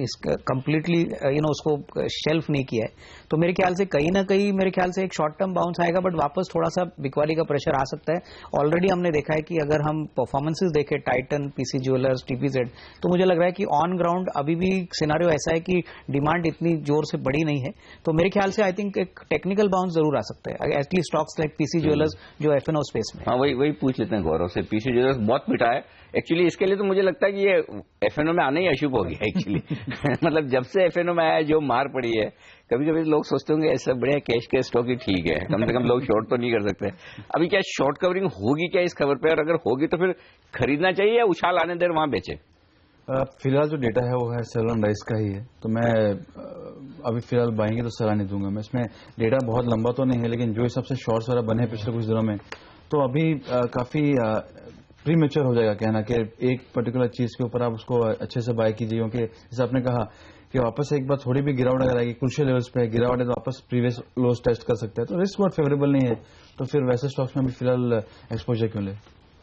इसका कंप्लीटली उसको शेल्फ नहीं किया है। तो मेरे ख्याल से कहीं ना कहीं मेरे ख्याल से एक शॉर्ट टर्म बाउंस आएगा, बट वापस थोड़ा सा बिकवाली का प्रेशर आ सकता है। ऑलरेडी हमने देखा है कि अगर हम परफॉर्मेंसेज देखें टाइटन, पीसी ज्वेलर्स, टीपीजेड, तो मुझे लग रहा है कि ऑन ग्राउंड अभी भी सिनेरियो ऐसा है कि डिमांड इतनी जोर से बढ़ी नहीं है। तो मेरे ख्याल से आई थिंक एक टेक्निकल बाउंस जरूर आ सकता है, at least stocks like PC jewellers जो एफएनओ स्पेस में। हाँ, वही पूछ लेते हैं गौरव से। पीसी ज्वेलर्स बहुत पिटा है एक्चुअली। इसके लिए तो मुझे लगता है कि ये एफएनओ में आना ही अशुभ हो गया एक्चुअली। मतलब जब से एफएनओ में आया, जो मार पड़ी है, कभी कभी लोग सोचते होंगे ऐसा बढ़िया कैश के स्टॉक ही ठीक है, कम से कम लोग शॉर्ट तो नहीं कर सकते। अभी क्या शॉर्ट कवरिंग होगी क्या इस खबर पे? और अगर होगी तो फिर खरीदना चाहिए या उछाल आने देर वहां बेचे? फिलहाल जो डेटा है वो है सेलन राइस का ही है, तो मैं अभी फिलहाल बाएंगे तो सलाह नहीं दूंगा मैं। इसमें डेटा बहुत लंबा तो नहीं है, लेकिन जो हिसाब से शॉर्ट्स वगैरह बने पिछले कुछ दिनों में, तो अभी काफी प्री मेच्योर हो जाएगा कहना कि एक पर्टिकुलर चीज के ऊपर आप उसको अच्छे से बाय कीजिए। क्योंकि जैसे आपने कहा कि वापस एक बार थोड़ी भी गिरावट अगर आएगी, क्रूशियल लेवल्स पे गिरावट है तो वापस प्रीवियस लोस टेस्ट कर सकते हैं, तो रिस्क बहुत फेवरेबल नहीं है। तो फिर वैसे स्टॉक्स में भी फिलहाल एक्सपोजर क्यों ले?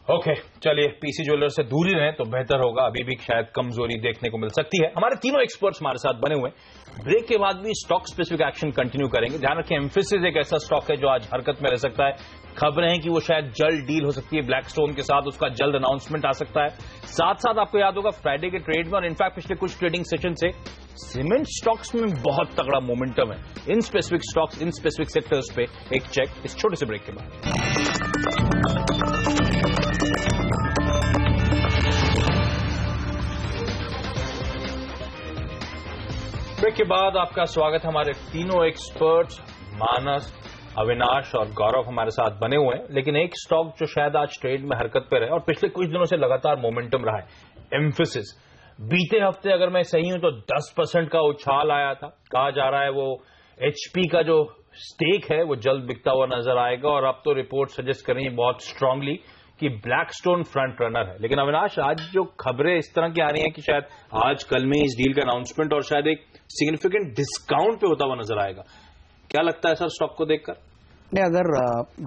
ओके, चलिए पीसी ज्वेलर से दूर ही रहें तो बेहतर होगा, अभी भी शायद कमजोरी देखने को मिल सकती है। हमारे तीनों एक्सपर्ट्स हमारे साथ बने हुए हैं। ब्रेक के बाद भी स्टॉक स्पेसिफिक एक्शन कंटिन्यू करेंगे। ध्यान रखें, एम्फेसिस एक ऐसा स्टॉक है जो आज हरकत में रह सकता है। खबरें हैं कि वो शायद जल्द डील हो सकती है ब्लैकस्टोन के साथ, उसका जल्द अनाउंसमेंट आ सकता है। साथ साथ आपको याद होगा फ्राइडे के ट्रेड में और इनफैक्ट पिछले कुछ ट्रेडिंग सेशन से सीमेंट स्टॉक्स में बहुत तगड़ा मोमेंटम है। In specific stocks, in specific sectors पे एक चेक इस छोटे से ब्रेक के बाद। ब्रेक के बाद आपका स्वागत है। हमारे तीनों एक्सपर्ट्स मानस, अविनाश और गौरव हमारे साथ बने हुए हैं। लेकिन एक स्टॉक जो शायद आज ट्रेड में हरकत पे रहे और पिछले कुछ दिनों से लगातार मोमेंटम रहा है, एम्फेसिस। बीते हफ्ते अगर मैं सही हूं तो 10% का उछाल आया था। कहा जा रहा है वो एचपी का जो स्टेक है वो जल्द बिकता हुआ नजर आएगा और अब तो रिपोर्ट सजेस्ट कर रही है बहुत स्ट्रांगली कि ब्लैकस्टोन फ्रंट रनर है। लेकिन अविनाश, आज जो खबरें इस तरह की आ रही हैं कि शायद आज कल में इस डील का अनाउंसमेंट और शायद एक सिग्निफिकेंट डिस्काउंट पे होता हुआ नजर आएगा। क्या लगता है सर स्टॉक को देखकर? नहीं, अगर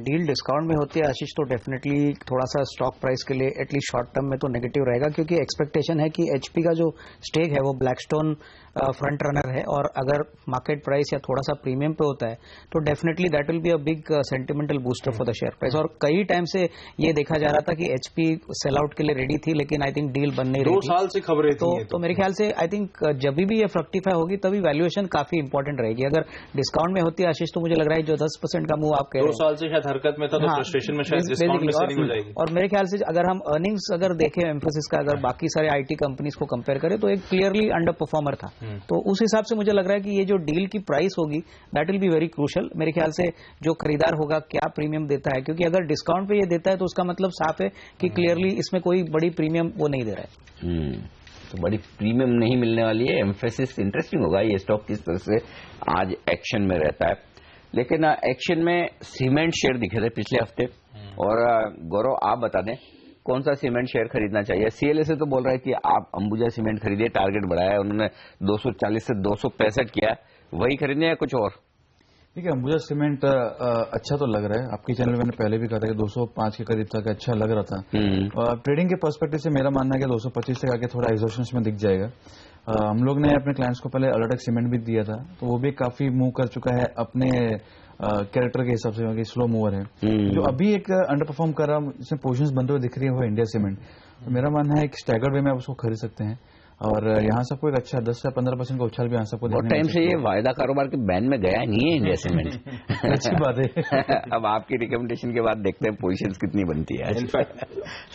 डील डिस्काउंट में होती है आशीष तो डेफिनेटली थोड़ा सा स्टॉक प्राइस के लिए एटलीस्ट शॉर्ट टर्म में तो नेगेटिव रहेगा, क्योंकि एक्सपेक्टेशन है कि एचपी का जो स्टेक है वो ब्लैकस्टोन फ्रंट रनर है और अगर मार्केट प्राइस या थोड़ा सा प्रीमियम पे होता है तो definitely that will be a big sentimental booster for the share price. और कई टाइम से ये देखा जा रहा था कि एचपी सेल आउट के लिए रेडी थी, लेकिन आई थिंक डील बन नहीं रही थी। 2 साल से खबरें थी तो मेरे ख्याल से आई थिंक जब भी ये फ्रक्टिफाई होगी तभी वैल्यूएशन काफी इंपॉर्टेंट रहेगी। अगर डिस्काउंट में होती है आशीष तो मुझे लग रहा है जो 10% का मूव आप कह रहे हैं 2 साल से शायद हरकत में था तो फ्रस्ट्रेशन में शायद डिस्काउंट में सेलिंग हो जाएगी। और मेरे ख्याल से अगर हम अर्निंग्स अगर देखें एम्फेसिस का, अगर बाकी सारे आईटी कंपनीज को कंपेयर करें तो एक क्लियरली अंडर परफॉर्मर था। तो उस हिसाब से मुझे लग रहा है कि ये जो डील की प्राइस होगी that will be very crucial. मेरे ख्याल से जो खरीदार होगा क्या प्रीमियम देता है, क्योंकि अगर डिस्काउंट पे ये देता है तो उसका मतलब साफ है कि क्लियरली इसमें कोई बड़ी प्रीमियम वो नहीं दे रहा है। तो बड़ी प्रीमियम नहीं मिलने वाली है एम्फेसिस। इंटरेस्टिंग होगा ये स्टॉक किस तरह से आज एक्शन में रहता है। लेकिन एक्शन में सीमेंट शेयर दिखे थे पिछले हफ्ते, और गौरव आप बता दें कौन सा सीमेंट शेयर खरीदना चाहिए। सीएलएसए तो बोल रहा है कि आप अंबुजा सीमेंट खरीदिए, टारगेट बढ़ाया है उन्होंने 240 से 265 किया, वही खरीदने या कुछ और? ठीक है, अंबुजा सीमेंट अच्छा तो लग रहा है। आपकी चैनल में मैंने पहले भी कहा था कि 205 के करीब तक अच्छा लग रहा था। ट्रेडिंग के पर्सपेक्टिव से मेरा मानना है कि 225 तक आके थोड़ा एग्जॉर्शंस में दिख जाएगा। हम लोग ने अपने क्लाइंट्स को पहले अल्ट्राटेक सीमेंट भी दिया था, तो वो भी काफी मूव कर चुका है अपने कैरेक्टर के हिसाब से, स्लो मूवर है। जो अभी एक अंडर परफॉर्म कर रहा है, इसमें पोजीशंस बनते हुए दिख रही है वो इंडिया सीमेंट। तो मेरा मानना है एक स्टैगर्ड वे में आप उसको खरीद सकते हैं और यहाँ सबको एक अच्छा 10 से 15% का उछाल भी यहाँ सबको बहुत टाइम से ये वायदा कारोबार के बैन में गया नहीं है इंडिया सीमेंट। अच्छी बात है। अब आपकी रिकमेंडेशन के बाद देखते हैं पोजीशंस कितनी बनती है। इनफैक्ट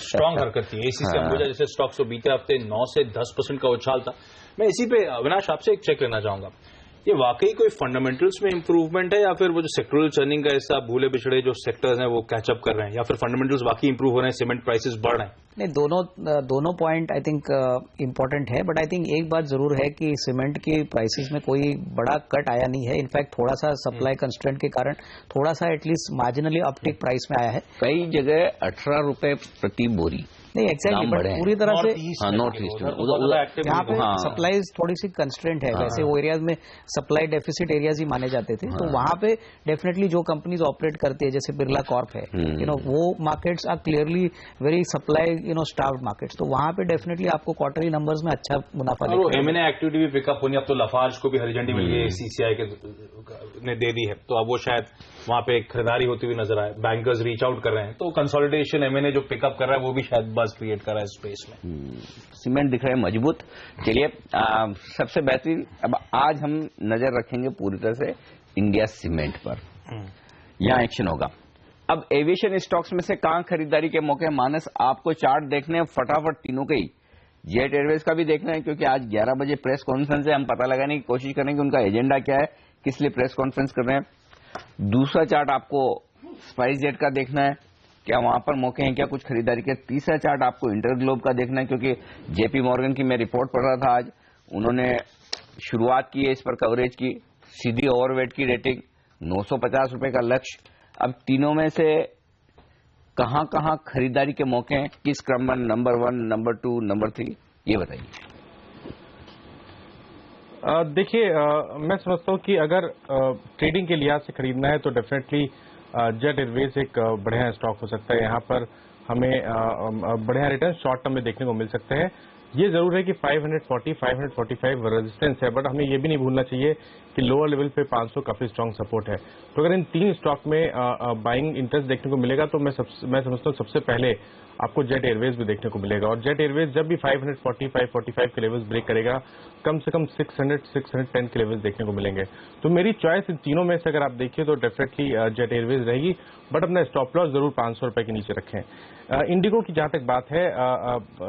स्ट्रांग हरकत थी एसी से अंबुजा जैसे स्टॉक्स तो बीते हफ्ते 9 से 10% का उछाल था। मैं इसी पे अविनाश आपसे एक चेक लेना चाहूंगा, ये वाकई कोई फंडामेंटल्स में इंप्रूवमेंट है या फिर वो जो सेक्टरल चर्निंग का हिस्सा भूले बिछड़े जो सेक्टर्स हैं वो कैचअप कर रहे हैं, या फिर फंडामेंटल्स वाकई इंप्रूव हो रहे हैं, सीमेंट प्राइसेस बढ़ रहे हैं? नहीं, दोनों पॉइंट आई थिंक इंपॉर्टेंट है, बट आई थिंक एक बात जरूर है कि सीमेंट की प्राइसेस में कोई बड़ा कट आया नहीं है। इनफैक्ट थोड़ा सा सप्लाई कंस्ट्रेंट के कारण थोड़ा सा एटलीस्ट मार्जिनली अपटिक प्राइस में आया है। कई जगह 18 रुपए प्रति बोरी नहीं एग्जैक्टली, बट पूरी तरह से नॉर्थ ईस्ट यहाँ पे सप्लाई थोड़ी सी कंस्ट्रेंट है। वैसे वो एरियाज में सप्लाई डेफिसिट एरियाज ही माने जाते थे, तो वहां पे डेफिनेटली जो कंपनीज ऑपरेट करती है जैसे बिरला कॉर्प है, वो markets are clearly very supply starved markets, तो वहां पे डेफिनेटली आपको क्वार्टरली नंबर्स में अच्छा मुनाफा दिखेगा। और एमएनए एक्टिविटी भी पिकअप होनी, अब तो लफार्ज को भी हरी झंडी मिल गई, सीसीआई के ने दे दी है, तो अब वो शायद वहां पे खरीदारी होती हुई नजर आए। बैंकर्स रीच आउट कर रहे हैं, तो कंसोलिडेशन एमएनए जो पिकअप कर रहा है वो भी शायद बस क्रिएट कर रहा है स्पेस में। सीमेंट दिख रहा है मजबूत। चलिए सबसे बेहतरीन अब आज हम नजर रखेंगे पूरी तरह से इंडिया सीमेंट पर, यहां एक्शन होगा। अब एविएशन स्टॉक्स में से कहां खरीदारी के मौके? मानस आपको चार्ट देखने हैं फटाफट तीनों के ही। जेट एयरवेज का भी देखना है क्योंकि आज 11 बजे प्रेस कॉन्फ्रेंस है, हम पता लगाने की कोशिश करेंगे उनका एजेंडा क्या है, किस लिए प्रेस कॉन्फ्रेंस कर रहे हैं। दूसरा चार्ट आपको स्पाइस जेट का देखना है, क्या वहां पर मौके हैं क्या कुछ खरीदारी के। तीसरा चार्ट आपको इंटरग्लोब का देखना है क्योंकि जेपी मॉर्गन की मैं रिपोर्ट पढ़ रहा था आज, उन्होंने शुरुआत की है इस पर कवरेज की, सीधी ओवरवेट की रेटिंग, 950 रुपए का लक्ष्य। अब तीनों में से कहां कहां खरीदारी के मौके हैं, किस क्रम में, नंबर 1, नंबर 2, नंबर 3, ये बताइए। देखिए, मैं समझता हूं कि अगर ट्रेडिंग के लिहाज से खरीदना है तो डेफिनेटली जेट एयरवेज एक बढ़िया स्टॉक हो सकता है। यहाँ पर हमें बढ़िया रिटर्न शॉर्ट टर्म में देखने को मिल सकते हैं। ये जरूर है कि 540, 545 रेजिस्टेंस है, बट हमें ये भी नहीं भूलना चाहिए कि लोअर लेवल पे 500 काफी स्ट्रांग सपोर्ट है। तो अगर इन तीन स्टॉक में बाइंग इंटरेस्ट देखने को मिलेगा तो मैं समझता हूँ सबसे पहले आपको जेट एयरवेज भी देखने को मिलेगा। और जेट एयरवेज जब भी 540, 545 के लेवल्स ब्रेक करेगा, कम से कम 600, 610 के लेवल्स देखने को मिलेंगे। तो मेरी चॉइस इन तीनों में से अगर आप देखिए तो डेफिनेटली जेट एयरवेज रहेगी, बट अपना स्टॉप लॉस जरूर 500 रुपए के नीचे रखें। इंडिगो की जहां तक बात है,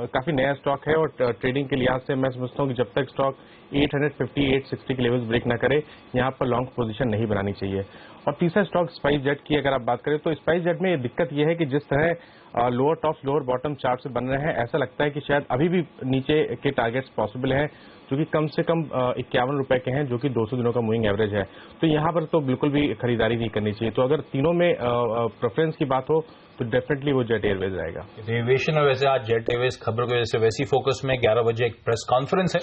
काफी नया स्टॉक है और ट्रेडिंग के लिहाज से मैं समझता हूं कि जब तक स्टॉक 850, 860 के लेवल्स ब्रेक ना करे, यहां पर लॉन्ग पोजीशन नहीं बनानी चाहिए। और तीसरा स्टॉक स्पाइस जेट की अगर आप बात करें तो स्पाइस जेट में दिक्कत यह है कि जिस तरह lower top lower bottom chart से बन रहे हैं, ऐसा लगता है कि शायद अभी भी नीचे के टारगेट्स पॉसिबल हैं, जो कि कम से कम 51 रुपए के हैं, जो कि 200 दिनों का मूविंग एवरेज है। तो यहां पर तो बिल्कुल भी खरीदारी नहीं करनी चाहिए। तो अगर तीनों में प्रेफरेंस की बात हो तो डेफिनेटली वो जेट एयरवेज रहेगा। एविएशन में वैसे आज जेट एयरवेज खबर की वजह से वैसी फोकस में 11 बजे एक प्रेस कॉन्फ्रेंस है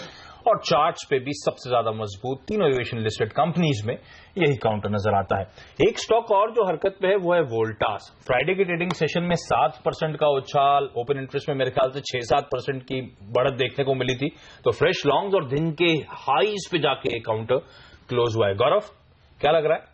और चार्ट्स पे भी सबसे ज्यादा मजबूत तीनों एविएशन लिस्टेड कंपनीज में यही काउंटर नजर आता है। एक स्टॉक और जो हरकत पे है वो है वोल्टास। फ्राइडे के ट्रेडिंग सेशन में 7% का उछाल, ओपन इंटरेस्ट में मेरे ख्याल से 6-7% की बढ़त देखने को मिली थी। तो फ्रेश लॉन्ग्स और दिन के हाईज पे जाके एक काउंटर क्लोज हुआ है। गौरव, क्या लग रहा है?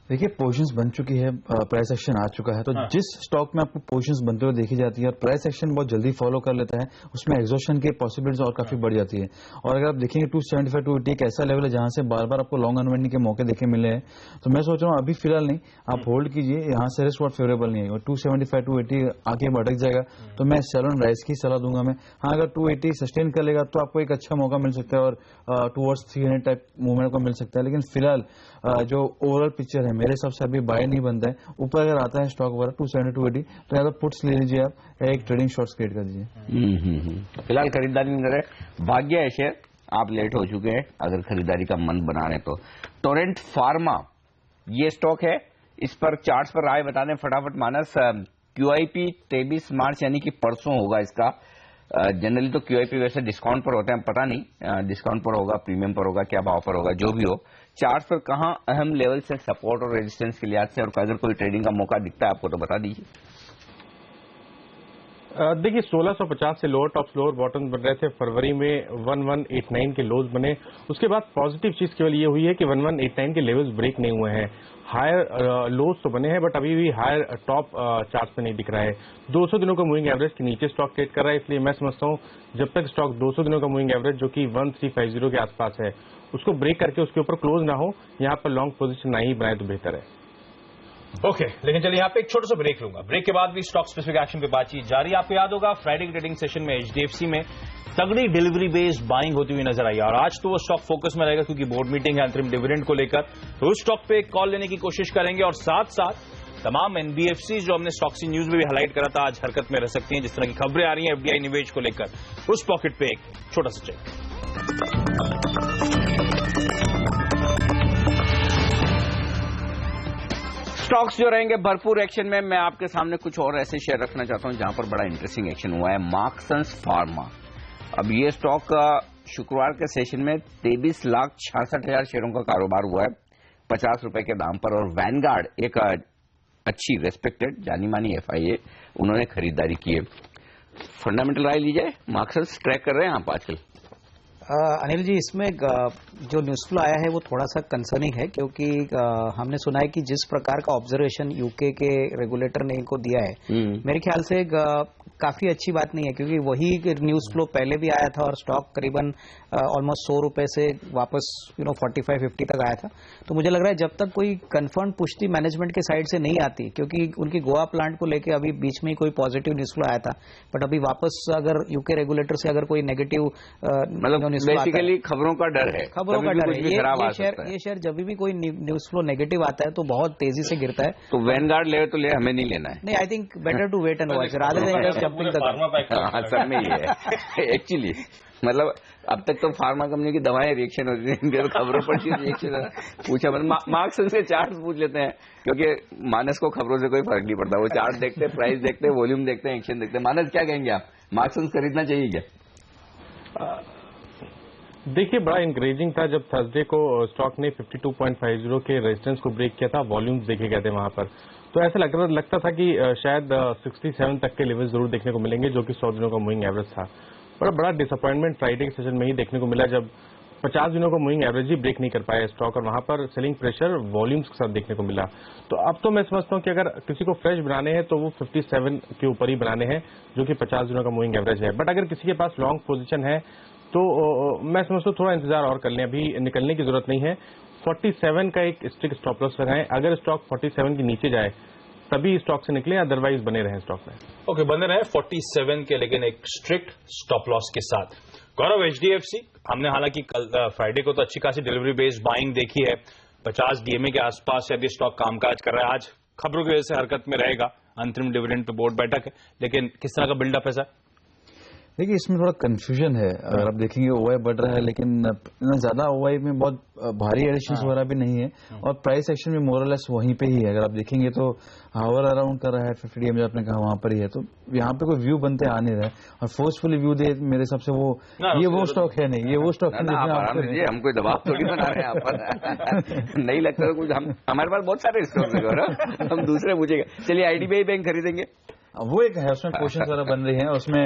देखिए, पोजीशंस बन चुकी है, प्राइस एक्शन आ चुका है, तो जिस स्टॉक में आपको पोजीशंस बनते हुए देखी जाती है और प्राइस एक्शन बहुत जल्दी फॉलो कर लेता है, उसमें एग्जॉशन की पॉसिबिलिटीज और काफी बढ़ जाती है। और अगर आप देखेंगे 275, 280 एक ऐसा लेवल है जहां से बार बार आपको लॉन्ग अनवाइंडिंग के मौके देखे मिले हैं। तो मैं सोच रहा हूँ अभी फिलहाल नहीं, आप होल्ड कीजिए, यहाँ से रिस्क बहुत फेवरेबल नहीं है। और 275, 280 आगे भटक जाएगा तो मैं सेल ऑन राइज की सलाह दूंगा मैं। हाँ, अगर 280 सस्टेन कर लेगा तो आपको एक अच्छा मौका मिल सकता है और टूवर्ड्स 300 टाइप मूवमेंट को मिल सकता है। लेकिन फिलहाल जो ओवरऑल पिक्चर है मेरे हिसाब से अभी बाय नहीं बनता है। ऊपर अगर आता है स्टॉक वगैरह 270, 280 तो या तो पुट्स ले लीजिए आप, या एक ट्रेडिंग शॉर्ट्स क्रिएट कर दीजिए। फिलहाल खरीदारी नहीं करे। भाग्य है शेयर, आप लेट हो चुके हैं, अगर खरीदारी का मन बना रहे तो। टोरेंट फार्मा ये स्टॉक है, इस पर चार्ट्स पर राय बता दें फटाफट मानस। QIP 23 मार्च यानी कि परसों होगा इसका। जनरली तो QIP वैसे डिस्काउंट पर होते हैं, पता नहीं डिस्काउंट पर होगा, प्रीमियम पर होगा, क्या भाव पर होगा, जो भी हो। चार्ट पर कहां अहम लेवल से सपोर्ट और रेजिस्टेंस के लिहाज से, और अगर कोई ट्रेडिंग का मौका दिखता है आपको तो बता दीजिए। देखिए, 1650 से लोअर टॉप लोअर बॉटम बन रहे थे। फरवरी में 1189 के लोज बने। उसके बाद पॉजिटिव चीज केवल ये हुई है कि 1189 के लेवल्स ब्रेक नहीं हुए हैं। हायर लोज तो बने हैं, बट अभी भी हायर टॉप चार्ट पे नहीं दिख रहा है। 200 दिनों का मूविंग एवरेज के नीचे स्टॉक ट्रेड कर रहा है। इसलिए मैं समझता हूं जब तक स्टॉक 200 दिनों का मूविंग एवरेज जो कि 1350 के आसपास है, उसको ब्रेक करके उसके ऊपर क्लोज ना हो, यहाँ पर लॉन्ग पोजीशन ना ही बनाए तो बेहतर है। ओके, लेकिन चलिए यहाँ पे एक छोटा सा ब्रेक लूंगा। ब्रेक के बाद भी स्टॉक स्पेसिफिक एक्शन पे बातचीत जारी। आपको याद होगा फ्राइडे के ट्रेडिंग सेशन में HDFC में तगड़ी डिलीवरी बेस्ड बाइंग होती हुई नजर आई, और आज तो वो स्टॉक फोकस में रहेगा क्योंकि बोर्ड मीटिंग है अंतरिम डिविडेंड को लेकर। तो उस स्टॉक पे कॉल लेने की कोशिश करेंगे और साथ साथ तमाम NBFC जो हमने स्टॉक्सी न्यूज में भी हाईलाइट करा था, आज हरकत में रह सकती हैं जिस तरह की खबरें आ रही हैं FDI निवेश को लेकर। उस पॉकेट पे एक छोटा सा चेक। स्टॉक्स जो रहेंगे भरपूर एक्शन में। मैं आपके सामने कुछ और ऐसे शेयर रखना चाहता हूं जहां पर बड़ा इंटरेस्टिंग एक्शन हुआ है। मार्क्संस फार्मा, अब ये स्टॉक शुक्रवार के सेशन में 23,66,000 शेयरों का कारोबार हुआ है 50 रुपए के दाम पर। और वैनगार्ड एक अच्छी रेस्पेक्टेड जानी मानी FIA, उन्होंने खरीदारी की है। फंडामेंटल राय ली जाए, मार्क्संस ट्रैक कर रहे हैं आप आजकल? अनिल जी, इसमें जो न्यूज फ्लो आया है वो थोड़ा सा कंसर्निंग है, क्योंकि हमने सुना है कि जिस प्रकार का ऑब्जर्वेशन यूके के रेगुलेटर ने इनको दिया है, मेरे ख्याल से काफी अच्छी बात नहीं है, क्योंकि वही न्यूज फ्लो पहले भी आया था और स्टॉक करीबन ऑलमोस्ट 100 रुपए से वापस 45-50 तक आया था। तो मुझे लग रहा है जब तक कोई कंफर्म पुष्टि मैनेजमेंट के साइड से नहीं आती, क्योंकि उनकी गोवा प्लांट को लेकर अभी बीच में ही कोई पॉजिटिव न्यूज फ्लो आया था, बट अभी वापस अगर यूके रेगुलेटर से अगर कोई नेगेटिव मतलब बेसिकली खबरों का डर है, खबरों का डर है। ये शेयर जब भी कोई न्यूज फ्लो नेगेटिव आता है तो बहुत तेजी से गिरता है। तो वैनगार्ड ले तो ले, हमें नहीं लेना है। नहीं, I think better to wait and watch rather than jumping the gun. सब में ये है एक्चुअली। मतलब अब तक तो फार्मा कंपनी की दवाएं रिएक्शन होती थी, खबरों पर रिएक्शन पूछा। मार्क्स से चार्ट पूछ लेते हैं, क्योंकि मानस को खबरों से कोई फर्क नहीं पड़ता। वो चार्ट देखते, प्राइस देखते, वॉल्यूम देखते हैं, एक्शन देखते हैं। मानस क्या कहेंगे आप, मार्क्स खरीदना चाहिए क्या? देखिए, बड़ा इंकरेजिंग था जब थर्सडे को स्टॉक ने 52.50 के रेजिस्टेंस को ब्रेक किया था। वॉल्यूम्स देखे गए थे वहां पर, तो ऐसा लगता था कि शायद 67 तक के लेवल जरूर देखने को मिलेंगे, जो कि 100 दिनों का मूविंग एवरेज था। पर बड़ा डिसअपॉइंटमेंट फ्राइडे के सेशन में ही देखने को मिला, जब 50 दिनों का मूविंग एवरेज ही ब्रेक नहीं कर पाया स्टॉक, और वहां पर सेलिंग प्रेशर वॉल्यूम्स के साथ देखने को मिला। तो अब तो मैं समझता हूं कि अगर किसी को फ्रेश बनाने हैं तो वो 57 के ऊपर ही बनाने हैं, जो कि 50 दिनों का मूविंग एवरेज है। बट अगर किसी के पास लॉन्ग पोजीशन है तो मैं समझता हूं थोड़ा इंतजार और कर लें, अभी निकलने की जरूरत नहीं है। 47 का एक स्ट्रिक्ट स्टॉप लॉस लगाएं, अगर स्टॉक 47 के नीचे जाए तभी स्टॉक से निकले, अदरवाइज बने रहें स्टॉक में। ओके, बने रहे 47 के, लेकिन एक स्ट्रिक्ट स्टॉप लॉस के साथ। गौरव, HDFC हमने हालांकि कल फ्राइडे को तो अच्छी खासी डिलीवरी बेस्ड बाइंग देखी है, 50 DMA के आसपास शायद ये स्टॉक कामकाज कर रहा है। आज खबरों की वजह से हरकत में रहेगा, अंतरिम डिविडेंड पे बोर्ड बैठक है, लेकिन किस तरह का बिल्डअप है सर? देखिए, इसमें थोड़ा कंफ्यूजन है। अगर आप देखेंगे OI बढ़ रहा है, लेकिन इतना ज्यादा OI में बहुत भारी एडिशंस वगैरह भी नहीं है, और प्राइस एक्शन भी मोरलेस वहीं पे ही है। अगर आप देखेंगे तो हावर अराउंड कर रहा है 50 DMA, आपने कहा वहां पर ही है, तो यहाँ पे कोई व्यू बनते आ नहीं रहा है। और फोर्सफुली व्यू दे मेरे हिसाब से ये वो स्टॉक है नहीं, ये वो स्टॉक है। हम कोई दबाव थोड़ी बना रहे हैं आप पर। नहीं लगता तो कुछ, हमारे पास बहुत सारे स्टॉक है, हम दूसरे पूछेंगे। चलिए, IDBI बैंक खरीदेंगे, वो एक है, उसमें पोर्शन वगैरह बन रही है, उसमें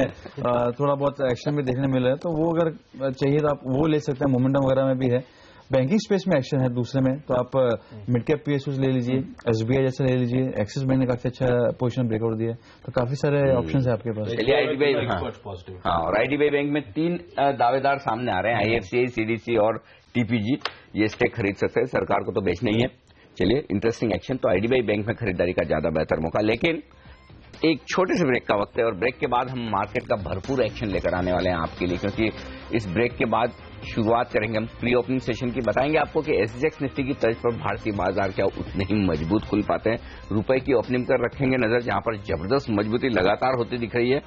थोड़ा बहुत एक्शन भी देखने मिल रहा है, तो वो अगर चाहिए तो आप वो ले सकते हैं। मोमेंटम वगैरह में भी है, बैंकिंग स्पेस में एक्शन है दूसरे में, तो आप मिड कैप PSUs ले लीजिए, SBI जैसे ले लीजिए, एक्सिस बैंक ने काफी अच्छा पोजीशन ब्रेकआउट दिया, तो काफी सारे ऑप्शंस है आपके पास। चलिए, IDBI और IDBI बैंक में 3 दावेदार सामने आ रहे हैं, IFCI, CDC और TPG। ये स्टेक खरीद सकते हैं, सरकार को तो बेचना ही है। चलिए, इंटरेस्टिंग एक्शन, तो IDBI बैंक में खरीदारी का ज्यादा बेहतर मौका। लेकिन एक छोटे से ब्रेक का वक्त है, और ब्रेक के बाद हम मार्केट का भरपूर एक्शन लेकर आने वाले हैं आपके लिए, क्योंकि इस ब्रेक के बाद शुरुआत करेंगे हम प्री ओपनिंग सेशन की। बताएंगे आपको कि SGX निफ्टी की तर्ज पर भारतीय बाजार क्या उतने ही मजबूत खुल पाते हैं। रुपए की ओपनिंग पर रखेंगे नजर, जहां पर जबरदस्त मजबूती लगातार होती दिख रही है।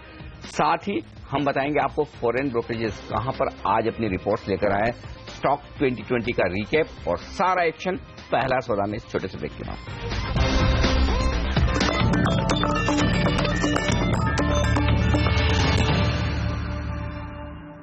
साथ ही हम बताएंगे आपको फॉरेन ब्रोकरेजेस कहां पर आज अपनी रिपोर्ट्स लेकर आए, स्टॉक 2020 का रिकैप और सारा एक्शन पहला सौदा में इस छोटे से ब्रेक के बाद।